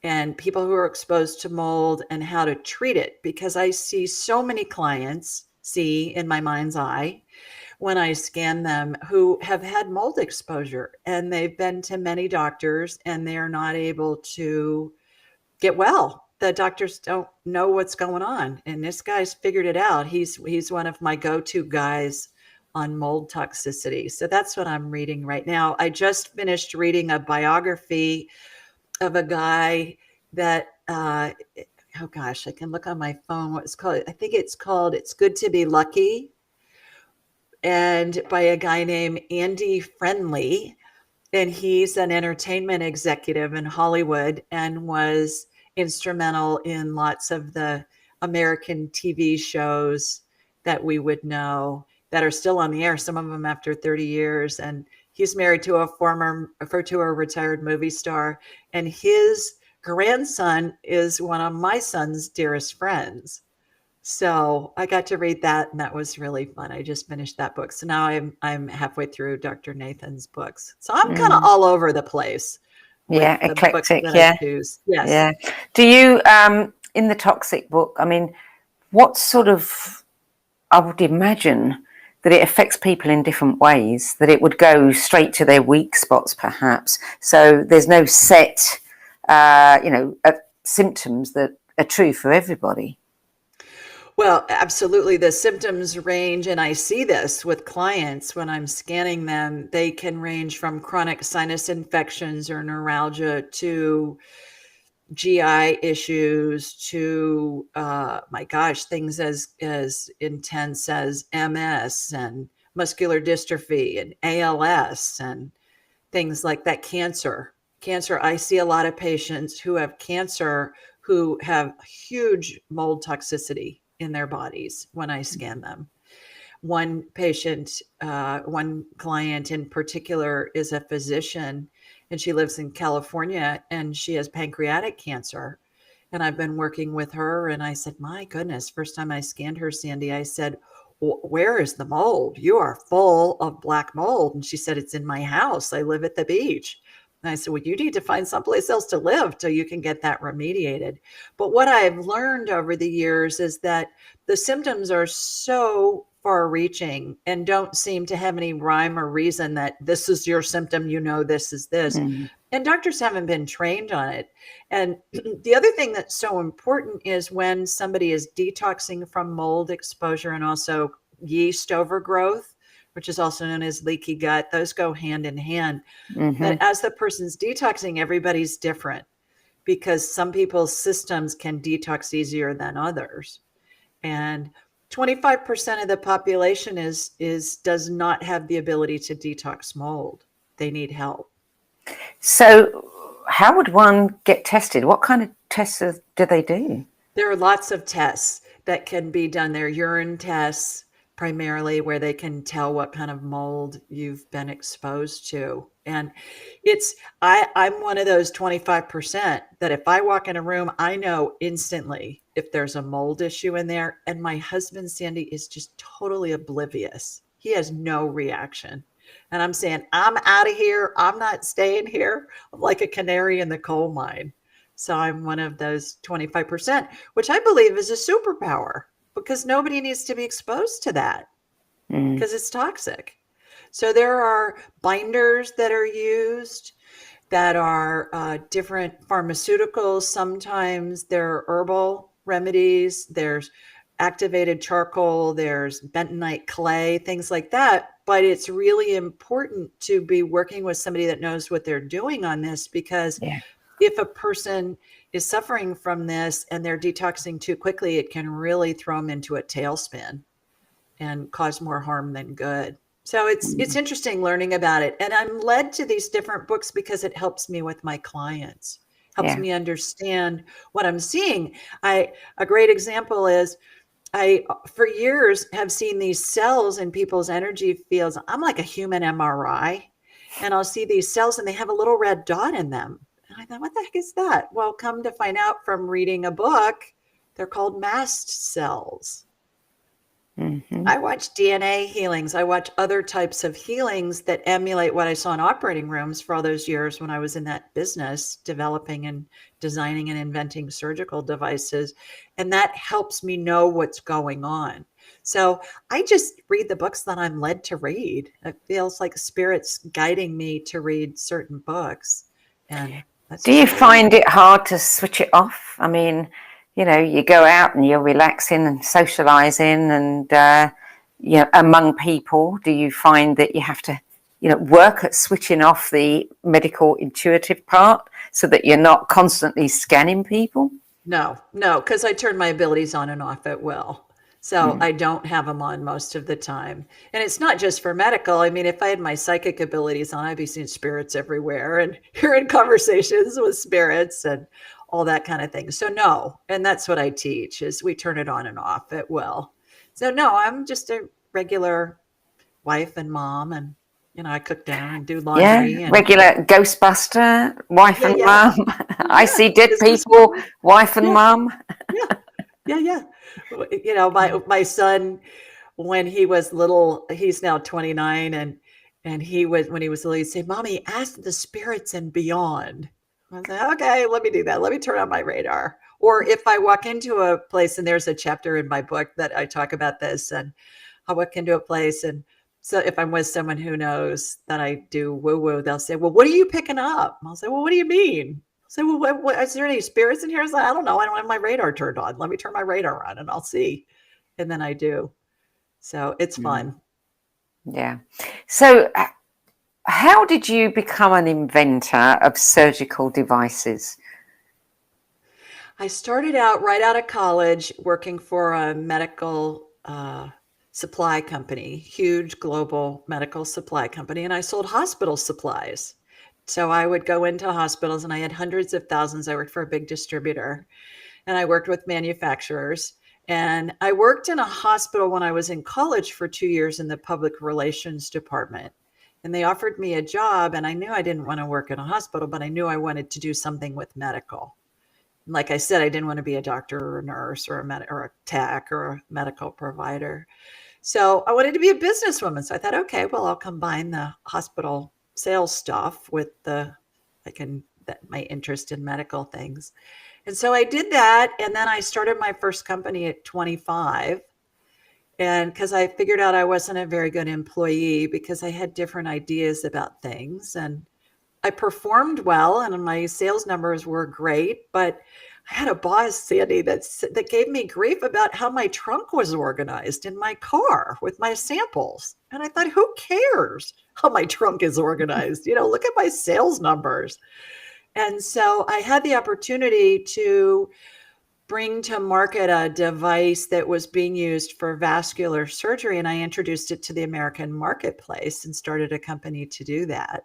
and people who are exposed to mold and how to treat it, because I see so many clients, in my mind's eye, when I scan them, who have had mold exposure and they've been to many doctors and they're not able to get well. The doctors don't know what's going on. And this guy's figured it out. He's one of my go-to guys on mold toxicity. So that's what I'm reading right now. I just finished reading a biography of a guy that, oh gosh, I can look on my phone what it's called. I think it's called It's Good to Be Lucky, and by a guy named Andy Friendly. And he's an entertainment executive in Hollywood and was instrumental in lots of the American TV shows that we would know that are still on the air, some of them after 30 years. And he's married to a retired movie star, and his grandson is one of my son's dearest friends. So I got to read that, and that was really fun. I just finished that book. So now I'm halfway through Dr. Nathan's books. So I'm kind of all over the place with Yeah, the books eclectic. that Yeah, I choose. Yes. yeah. Do you, in the toxic book, I mean, what sort of, I would imagine that it affects people in different ways, that it would go straight to their weak spots, perhaps. So there's no set, symptoms that are true for everybody. Well, absolutely. The symptoms range, and I see this with clients when I'm scanning them. They can range from chronic sinus infections or neuralgia to GI issues to, my gosh, things as intense as MS and muscular dystrophy and ALS and things like that. Cancer. I see a lot of patients who have cancer who have huge mold toxicity in their bodies when I scan them. One client in particular is a physician, and she lives in California, and she has pancreatic cancer. And I've been working with her, and I said, my goodness, first time I scanned her, Sandie, I said, where is the mold? You are full of black mold. And she said, it's in my house. I live at the beach. And I said, well, you need to find someplace else to live till you can get that remediated. But what I've learned over the years is that the symptoms are so far reaching and don't seem to have any rhyme or reason that this is your symptom, this is this. And doctors haven't been trained on it. And the other thing that's so important is when somebody is detoxing from mold exposure and also yeast overgrowth, which is also known as leaky gut, those go hand in hand. But as the person's detoxing, everybody's different because some people's systems can detox easier than others. And 25% of the population does not have the ability to detox mold. They need help. So how would one get tested? What kind of tests do they do? There are lots of tests that can be done. There are urine tests primarily where they can tell what kind of mold you've been exposed to. And I'm one of those 25% that if I walk in a room, I know instantly if there's a mold issue in there. And my husband, Sandie, is just totally oblivious. He has no reaction. And I'm saying, I'm out of here. I'm not staying here. I'm like a canary in the coal mine. So I'm one of those 25%, which I believe is a superpower because nobody needs to be exposed to that because it's toxic. So there are binders that are used that are different pharmaceuticals. Sometimes there are herbal remedies. There's activated charcoal. There's bentonite clay, things like that. But it's really important to be working with somebody that knows what they're doing on this because if a person is suffering from this and they're detoxing too quickly, it can really throw them into a tailspin and cause more harm than good. So it's interesting learning about it. And I'm led to these different books because it helps me with my clients, helps me understand what I'm seeing. A great example is I, for years, have seen these cells in people's energy fields. I'm like a human MRI, and I'll see these cells and they have a little red dot in them. And I thought, what the heck is that? Well, come to find out from reading a book, they're called mast cells. I watch DNA healings. I watch other types of healings that emulate what I saw in operating rooms for all those years when I was in that business, developing and designing and inventing surgical devices. And that helps me know what's going on. So I just read the books that I'm led to read. It feels like spirit's guiding me to read certain books. And do you find it hard to switch it off? I mean, you go out and you're relaxing and socializing and, among people. Do you find that you have to, work at switching off the medical intuitive part so that you're not constantly scanning people? No, because I turn my abilities on and off at will. So I don't have them on most of the time. And it's not just for medical. I mean, if I had my psychic abilities on, I'd be seeing spirits everywhere and hearing conversations with spirits and all that kind of thing. So no, and that's what I teach is we turn it on and off at will. So no, I'm just a regular wife and mom, and I cook dinner and do Yeah, laundry and regular Ghostbuster, wife yeah, and yeah, mum. I yeah. see dead It's just people, wife and yeah, mum. yeah, yeah, yeah. My son, when he was little, he's now 29, and he was when he was little, he'd say, "Mommy, ask the spirits and beyond." I was like, "Okay, let me do that. Let me turn on my radar." Or if I walk into a place, and there's a chapter in my book that I talk about this, and I walk into a place, and so if I'm with someone who knows that I do woo woo, they'll say, "Well, what are you picking up?" I'll say, "Well, what do you mean?" I'll say, "Well, what is there any spirits in here?" I was like, "I don't know. I don't have my radar turned on. Let me turn my radar on, and I'll see." And then I do. So it's fun. Yeah. So, how did you become an inventor of surgical devices? I started out right out of college working for a medical supply company, huge global medical supply company, and I sold hospital supplies. So I would go into hospitals, and I had hundreds of thousands. I worked for a big distributor, and I worked with manufacturers. And I worked in a hospital when I was in college for 2 years in the public relations department. And they offered me a job, and I knew I didn't want to work in a hospital, but I knew I wanted to do something with medical. Like I said, I didn't want to be a doctor or a nurse or a tech or a medical provider. So I wanted to be a businesswoman. So I thought, okay, well, I'll combine the hospital sales stuff with my interest in medical things. And so I did that. And then I started my first company at 25. And because I figured out I wasn't a very good employee because I had different ideas about things. And I performed well and my sales numbers were great, but I had a boss, Sandie, that gave me grief about how my trunk was organized in my car with my samples. And I thought, who cares how my trunk is organized? Look at my sales numbers. And so I had the opportunity to bring to market a device that was being used for vascular surgery. And I introduced it to the American marketplace and started a company to do that.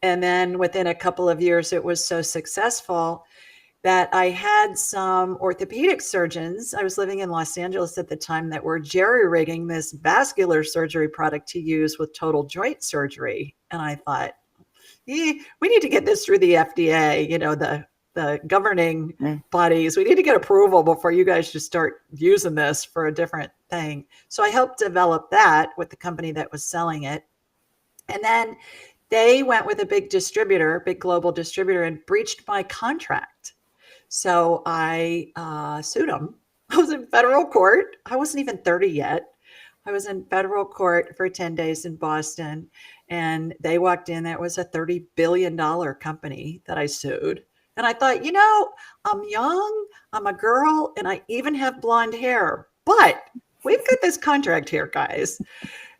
And then within a couple of years, it was so successful that I had some orthopedic surgeons. I was living in Los Angeles at the time that were jerry-rigging this vascular surgery product to use with total joint surgery. And I thought, we need to get this through the FDA, the governing bodies. We need to get approval before you guys just start using this for a different thing. So I helped develop that with the company that was selling it. And then they went with a big global distributor, and breached my contract. So I sued them. I was in federal court. I wasn't even 30 yet. I was in federal court for 10 days in Boston, and they walked in. That was a $30 billion company that I sued. And I thought, I'm young, I'm a girl, and I even have blonde hair, but we've got this contract here, guys.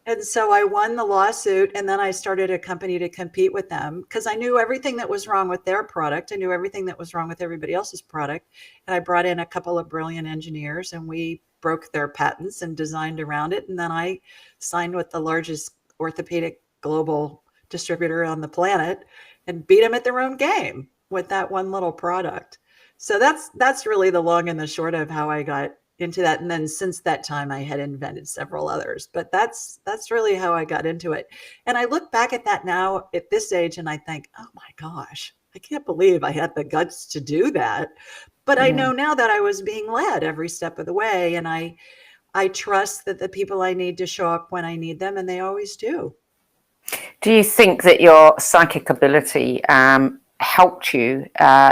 And so I won the lawsuit, and then I started a company to compete with them because I knew everything that was wrong with their product. I knew everything that was wrong with everybody else's product. And I brought in a couple of brilliant engineers, and we broke their patents and designed around it. And then I signed with the largest orthopedic global distributor on the planet and beat them at their own game with that one little product. So that's really the long and the short of how I got into that. And then since that time, I had invented several others, but that's really how I got into it. And I look back at that now at this age, and I think, oh my gosh, I can't believe I had the guts to do that. But I know now that I was being led every step of the way, and I trust that the people I need to show up when I need them, and they always do. Do you think that your psychic ability helped you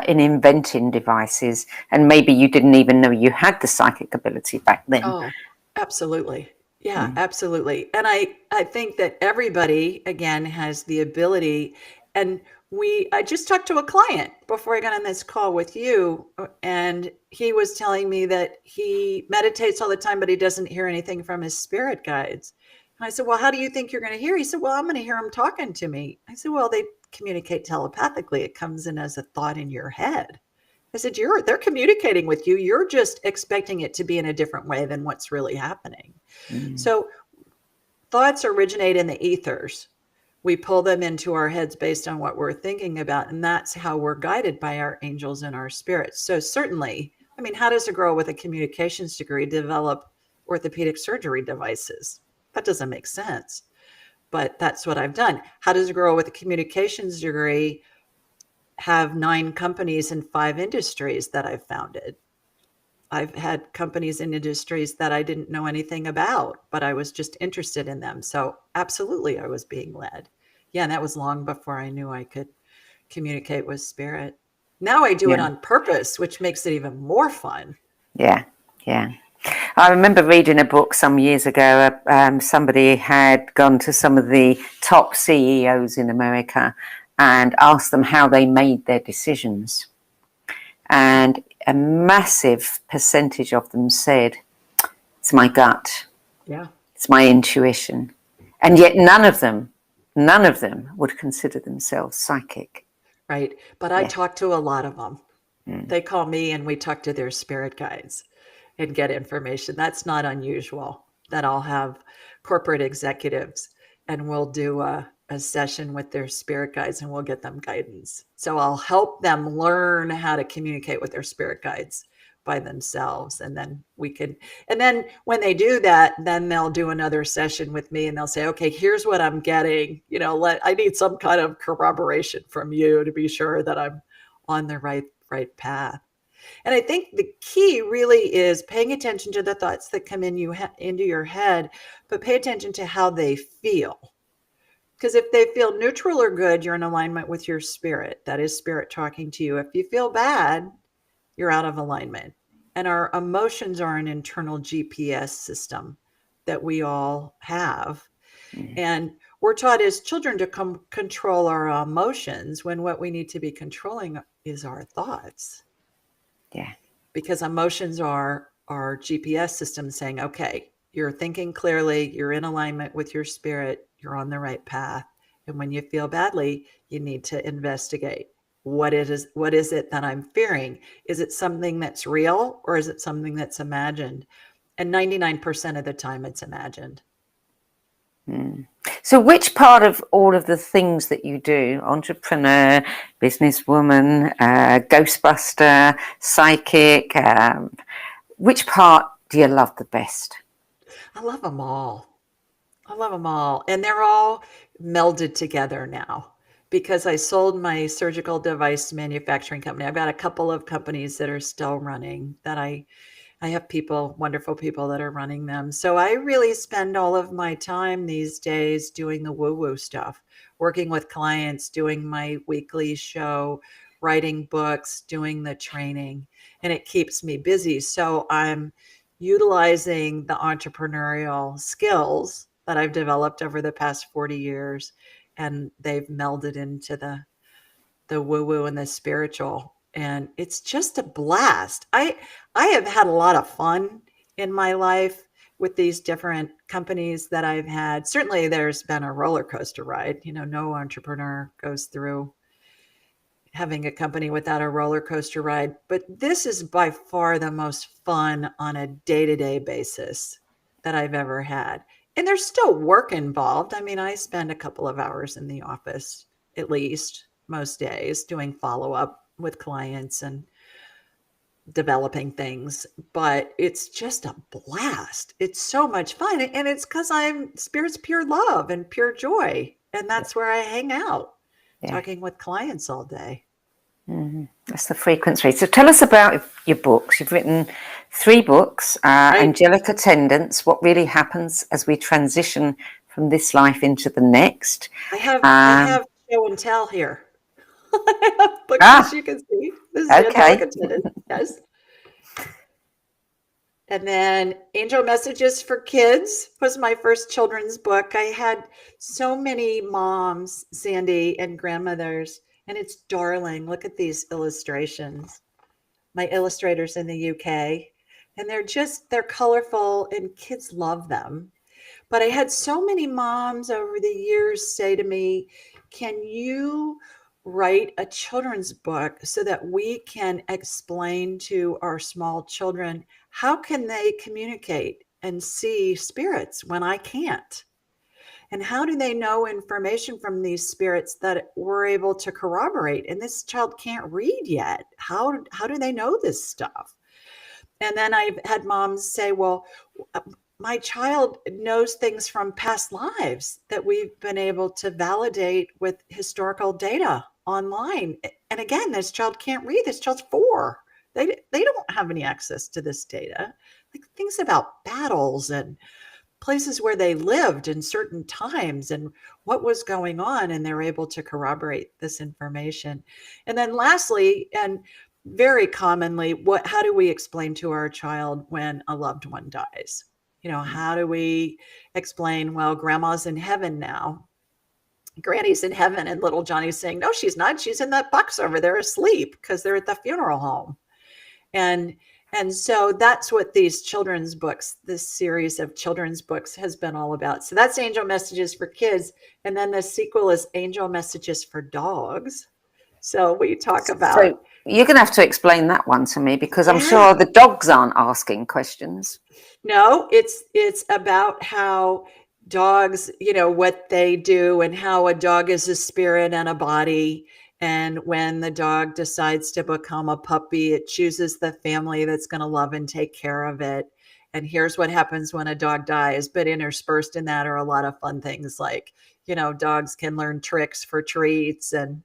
in inventing devices, and maybe you didn't even know you had the psychic ability back then? Oh, absolutely. Yeah, absolutely. And I think that everybody, again, has the ability. And I just talked to a client before I got on this call with you, and he was telling me that he meditates all the time, but he doesn't hear anything from his spirit guides. And I said, well, how do you think you're going to hear? He said, well, I'm going to hear them talking to me. I said, well, they communicate telepathically. It comes in as a thought in your head. I said, they're communicating with you. You're just expecting it to be in a different way than what's really happening. So thoughts originate in the ethers, We pull them into our heads based on what we're thinking about. And that's how we're guided by our angels and our spirits. So certainly, I mean, how does a girl with a communications degree develop orthopedic surgery devices? That doesn't make sense. But that's what I've done. How does a girl with a communications degree have 9 companies in 5 industries that I've founded? I've had companies in industries that I didn't know anything about, but I was just interested in them. So absolutely, I was being led. Yeah, and that was long before I knew I could communicate with spirit. Now I do it on purpose, which makes it even more fun. Yeah, yeah. I remember reading a book some years ago. Somebody had gone to some of the top CEOs in America and asked them how they made their decisions. And a massive percentage of them said, it's my gut. Yeah. It's my intuition. And yet none of them would consider themselves psychic. Right. But I talk to a lot of them. They call me and we talk to their spirit guides and get information. That's not unusual that I'll have corporate executives and we'll do a session with their spirit guides and we'll get them guidance. So I'll help them learn how to communicate with their spirit guides by themselves. And then when they do that, then they'll do another session with me and they'll say, okay, here's what I'm getting. I need some kind of corroboration from you to be sure that I'm on the right path. And I think the key really is paying attention to the thoughts that come into your head, but pay attention to how they feel. Because if they feel neutral or good, you're in alignment with your spirit. That is spirit talking to you. If you feel bad, you're out of alignment. And our emotions are an internal GPS system that we all have. And we're taught as children to control our emotions when what we need to be controlling is our thoughts. Yeah. Because emotions are our GPS system saying, okay, you're thinking clearly, you're in alignment with your spirit, you're on the right path. And when you feel badly, you need to investigate. What is it that I'm fearing? Is it something that's real or is it something that's imagined? And 99% of the time it's imagined. So which part of all of the things that you do, entrepreneur, businesswoman, ghostbuster, psychic, which part do you love the best? I love them all. And they're all melded together now because I sold my surgical device manufacturing company. I've got a couple of companies that are still running that I have wonderful people that are running them. So I really spend all of my time these days doing the woo-woo stuff, working with clients, doing my weekly show, writing books, doing the training, and it keeps me busy. So I'm utilizing the entrepreneurial skills that I've developed over the past 40 years, and they've melded into the woo-woo and the spiritual. And it's just a blast. I have had a lot of fun in my life with these different companies that I've had. Certainly there's been a roller coaster ride. No entrepreneur goes through having a company without a roller coaster ride. But this is by far the most fun on a day-to-day basis that I've ever had. And there's still work involved. I mean, I spend a couple of hours in the office at least most days doing follow-up with clients and developing things, but it's just a blast. It's so much fun. And it's because spirit's pure love and pure joy. And that's where I hang out, talking with clients all day. That's the frequency. So tell us about your books. You've written 3 books, Angelic Attendants, What Really Happens as We Transition from This Life into the Next. I have show and tell here. I have books, as you can see. This is Angelic Attendants. Yes. And then Angel Messages for Kids was my first children's book. I had so many moms, Sandie, and grandmothers, and it's darling. Look at these illustrations. My illustrators in the UK, and they're colorful and kids love them. But I had so many moms over the years say to me, can you write a children's book so that we can explain to our small children how can they communicate and see spirits when I can't? And how do they know information from these spirits that we're able to corroborate? And this child can't read yet. How do they know this stuff? And then I've had moms say, well, my child knows things from past lives that we've been able to validate with historical data online. And again, this child can't read. This child's 4. They don't have any access to this data. Like things about battles and places where they lived in certain times and what was going on, and they're able to corroborate this information. And then lastly, and very commonly, how do we explain to our child when a loved one dies? How do we explain, well, grandma's in heaven now, granny's in heaven, and little Johnny's saying, no, she's not, she's in that box over there asleep, because they're at the funeral home. And so that's what these children's books, this series of children's books, has been all about. So that's Angel Messages for Kids. And then the sequel is Angel Messages for Dogs. So we talk about... So you're going to have to explain that one to me, because I'm sure the dogs aren't asking questions. No, it's about how dogs, what they do, and how a dog is a spirit and a body. And when the dog decides to become a puppy, it chooses the family that's going to love and take care of it. And here's what happens when a dog dies. But interspersed in that are a lot of fun things like, dogs can learn tricks for treats, and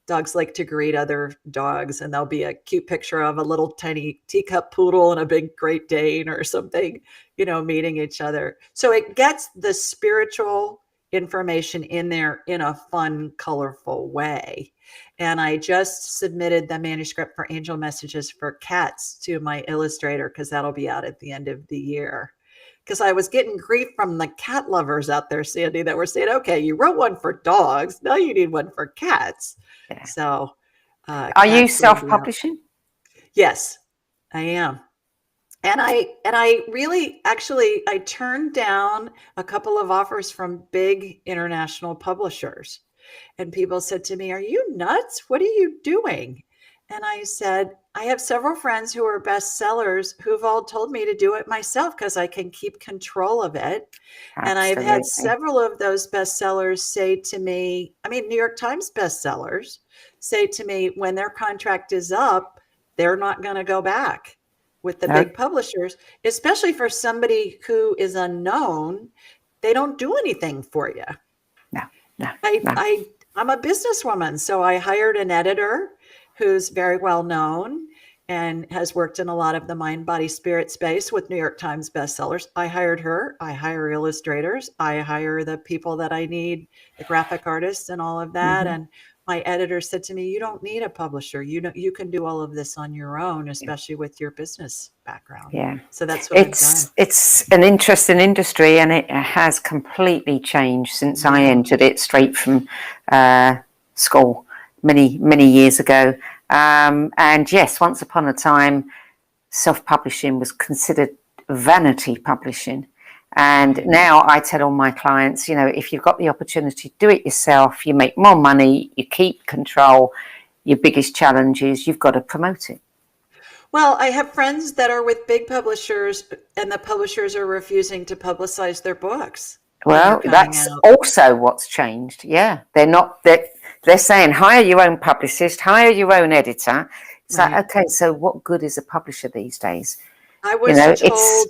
dogs like to greet other dogs, and there'll be a cute picture of a little tiny teacup poodle and a big Great Dane or something, meeting each other. So it gets the spiritual information in there in a fun, colorful way. And I just submitted the manuscript for Angel Messages for Cats to my illustrator, because that'll be out at the end of the year. Because I was getting grief from the cat lovers out there, Sandie, that were saying, okay, you wrote one for dogs, now you need one for cats. Yeah. So are you self-publishing? Yes, I am. And I really, actually, I turned down a couple of offers from big international publishers. And people said to me, are you nuts? What are you doing? And I said, I have several friends who are bestsellers who've all told me to do it myself, because I can keep control of it. Absolutely. And I've had several of those bestsellers say to me, New York Times bestsellers say to me, when their contract is up, they're not going to go back with the big publishers, especially for somebody who is unknown. They don't do anything for you. No. I'm a businesswoman, so I hired an editor who's very well known and has worked in a lot of the mind, body, spirit space with New York Times bestsellers. I hired her. I hire illustrators. I hire the people that I need, the graphic artists and all of that. Mm-hmm. And my editor said to me, you don't need a publisher. You can do all of this on your own, especially with your business background. Yeah. So that's what I've done. It's an interesting industry, and it has completely changed since I entered it straight from school many years ago. And yes, once upon a time, self-publishing was considered vanity publishing. And now I tell all my clients, if you've got the opportunity to do it yourself, you make more money, you keep control. Your biggest challenge is you've got to promote it. Well, I have friends that are with big publishers, and the publishers are refusing to publicize their books. Well, that's also what's changed. Yeah, they're saying hire your own publicist, hire your own editor. It's like, okay, so what good is a publisher these days? I was told.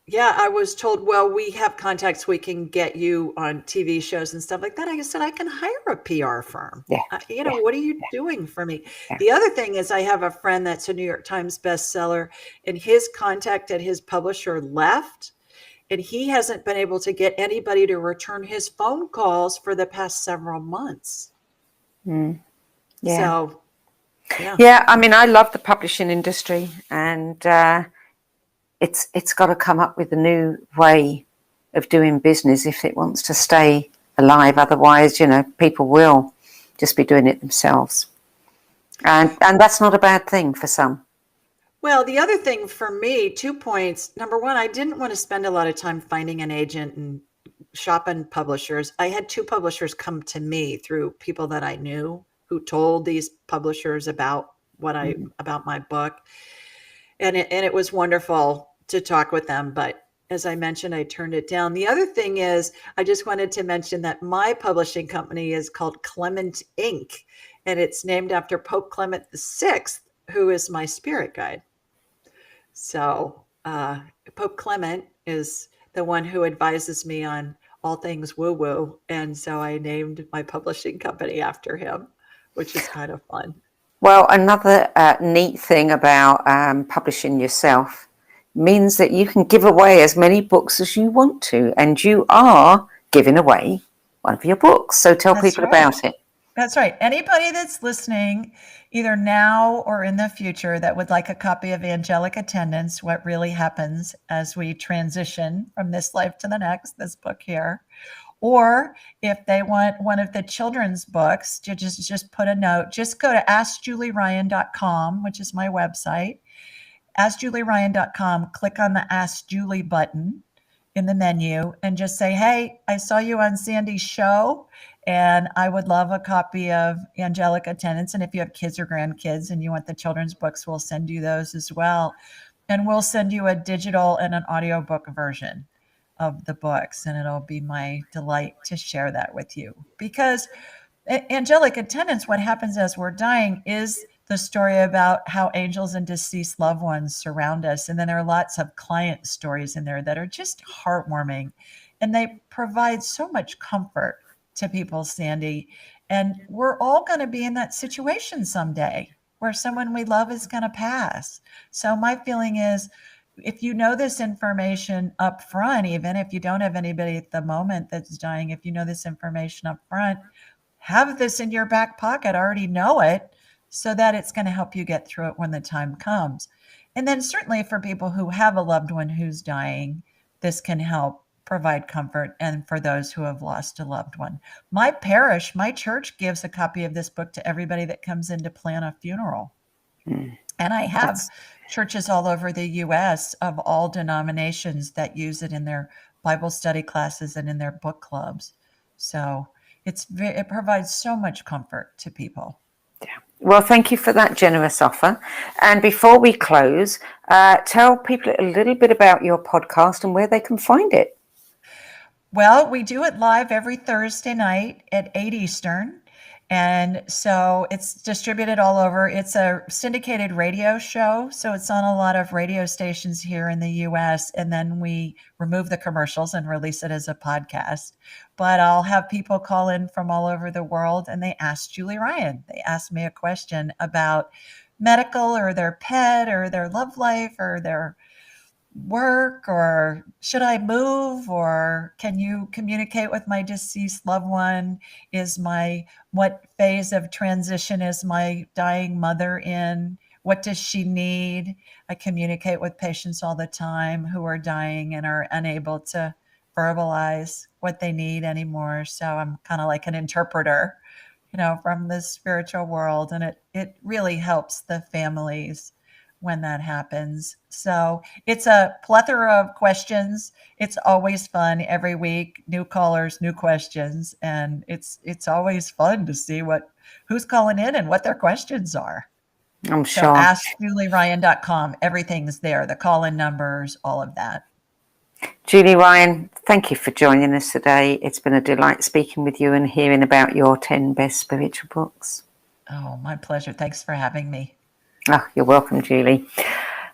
Yeah, I was told, well, we have contacts. We can get you on TV shows and stuff like that. I said, I can hire a PR firm. Yeah. What are you doing for me? Yeah. The other thing is I have a friend that's a New York Times bestseller, and his contact at his publisher left, and he hasn't been able to get anybody to return his phone calls for the past several months. Mm. Yeah. So, yeah, I love the publishing industry, and it's got to come up with a new way of doing business if it wants to stay alive. Otherwise, people will just be doing it themselves. And that's not a bad thing for some. Well, the other thing for me, 2 points. Number one, I didn't want to spend a lot of time finding an agent and shopping publishers. I had 2 publishers come to me through people that I knew who told these publishers about about my book. And it was wonderful to talk with them, but as I mentioned, I turned it down. The other thing is, I just wanted to mention that my publishing company is called Clement Inc., and it's named after Pope Clement VI, who is my spirit guide. So Pope Clement is the one who advises me on all things woo-woo, and so I named my publishing company after him, which is kind of fun. Well, another neat thing about publishing yourself means that you can give away as many books as you want to, and you are giving away one of your books. So tell people about it. That's right. Anybody that's listening, either now or in the future, that would like a copy of Angelic Attendants, What Really Happens as We Transition from This Life to the Next, this book here, or if they want one of the children's books, just put a note. Just go to AskJulieRyan.com, which is my website. AskJulieRyan.com, click on the Ask Julie button in the menu and just say, hey, I saw you on Sandie's show and I would love a copy of Angelic Attendants. And if you have kids or grandkids and you want the children's books, we'll send you those as well. And we'll send you a digital and an audiobook version of the books. And it'll be my delight to share that with you. Because Angelic Attendants, what happens as we're dying, is the story about how angels and deceased loved ones surround us. And then there are lots of client stories in there that are just heartwarming. And they provide so much comfort to people, Sandie. And we're all going to be in that situation someday where someone we love is going to pass. So my feeling is, if you know this information up front, even if you don't have anybody at the moment that's dying, if you know this information up front, have this in your back pocket, already know it, so that it's going to help you get through it when the time comes. And then certainly for people who have a loved one who's dying, this can help provide comfort, and for those who have lost a loved one. My parish, my church, gives a copy of this book to everybody that comes in to plan a funeral. And I have churches all over the U.S. of all denominations that use it in their Bible study classes and in their book clubs. So it provides so much comfort to people. Yeah. Well, thank you for that generous offer. And before we close, tell people a little bit about your podcast and where they can find it. Well, we do it live every Thursday night at 8 Eastern. And so it's distributed all over. It's a syndicated radio show. So it's on a lot of radio stations here in the US. And then we remove the commercials and release it as a podcast. But I'll have people call in from all over the world and they ask Julie Ryan. They ask me a question about medical or their pet or their love life or their work, or should I move, or can you communicate with my deceased loved one? What phase of transition is my dying mother in? What does she need? I communicate with patients all the time who are dying and are unable to verbalize what they need anymore. So I'm kind of like an interpreter, from the spiritual world, and it really helps the families when that happens. So it's a plethora of questions. It's always fun every week, new callers, new questions. And it's always fun to see who's calling in and what their questions are. I'm sure. So AskJulieRyan.com. Everything's there. The call-in numbers, all of that. Julie Ryan, thank you for joining us today. It's been a delight speaking with you and hearing about your 10 best spiritual books. Oh, my pleasure. Thanks for having me. Oh, you're welcome, Julie.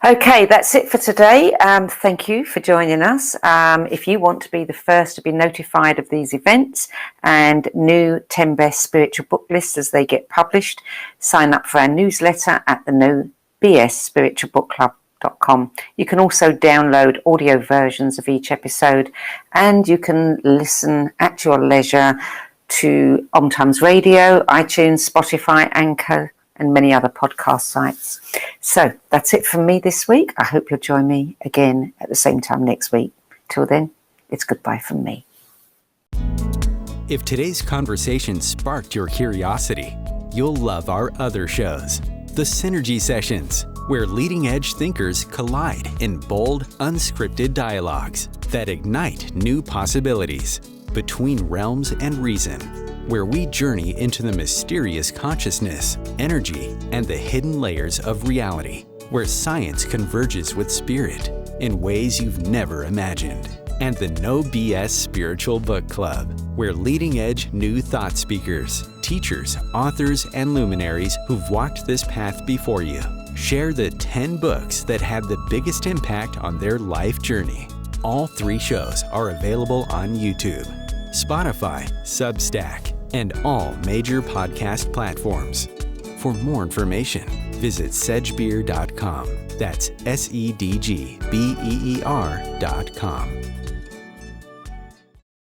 Okay, that's it for today. Thank you for joining us. If you want to be the first to be notified of these events and new 10 best spiritual book lists as they get published, sign up for our newsletter at the NoBSSpiritualBookClub.com. You can also download audio versions of each episode, and you can listen at your leisure to OmTimes Radio, iTunes, Spotify, Anchor, and many other podcast sites. So that's it from me this week. I hope you'll join me again at the same time next week. Till then, it's goodbye from me. If today's conversation sparked your curiosity, you'll love our other shows. The Synergy Sessions, where leading-edge thinkers collide in bold, unscripted dialogues that ignite new possibilities between realms and reason, where we journey into the mysterious consciousness, energy, and the hidden layers of reality. where science converges with spirit in ways you've never imagined. And the No BS Spiritual Book Club, where leading-edge new thought speakers, teachers, authors, and luminaries who've walked this path before you share the 10 books that had the biggest impact on their life journey. All 3 shows are available on YouTube, Spotify, Substack, and all major podcast platforms. For more information, visit sedgbeer.com. That's SEDGBEER.com.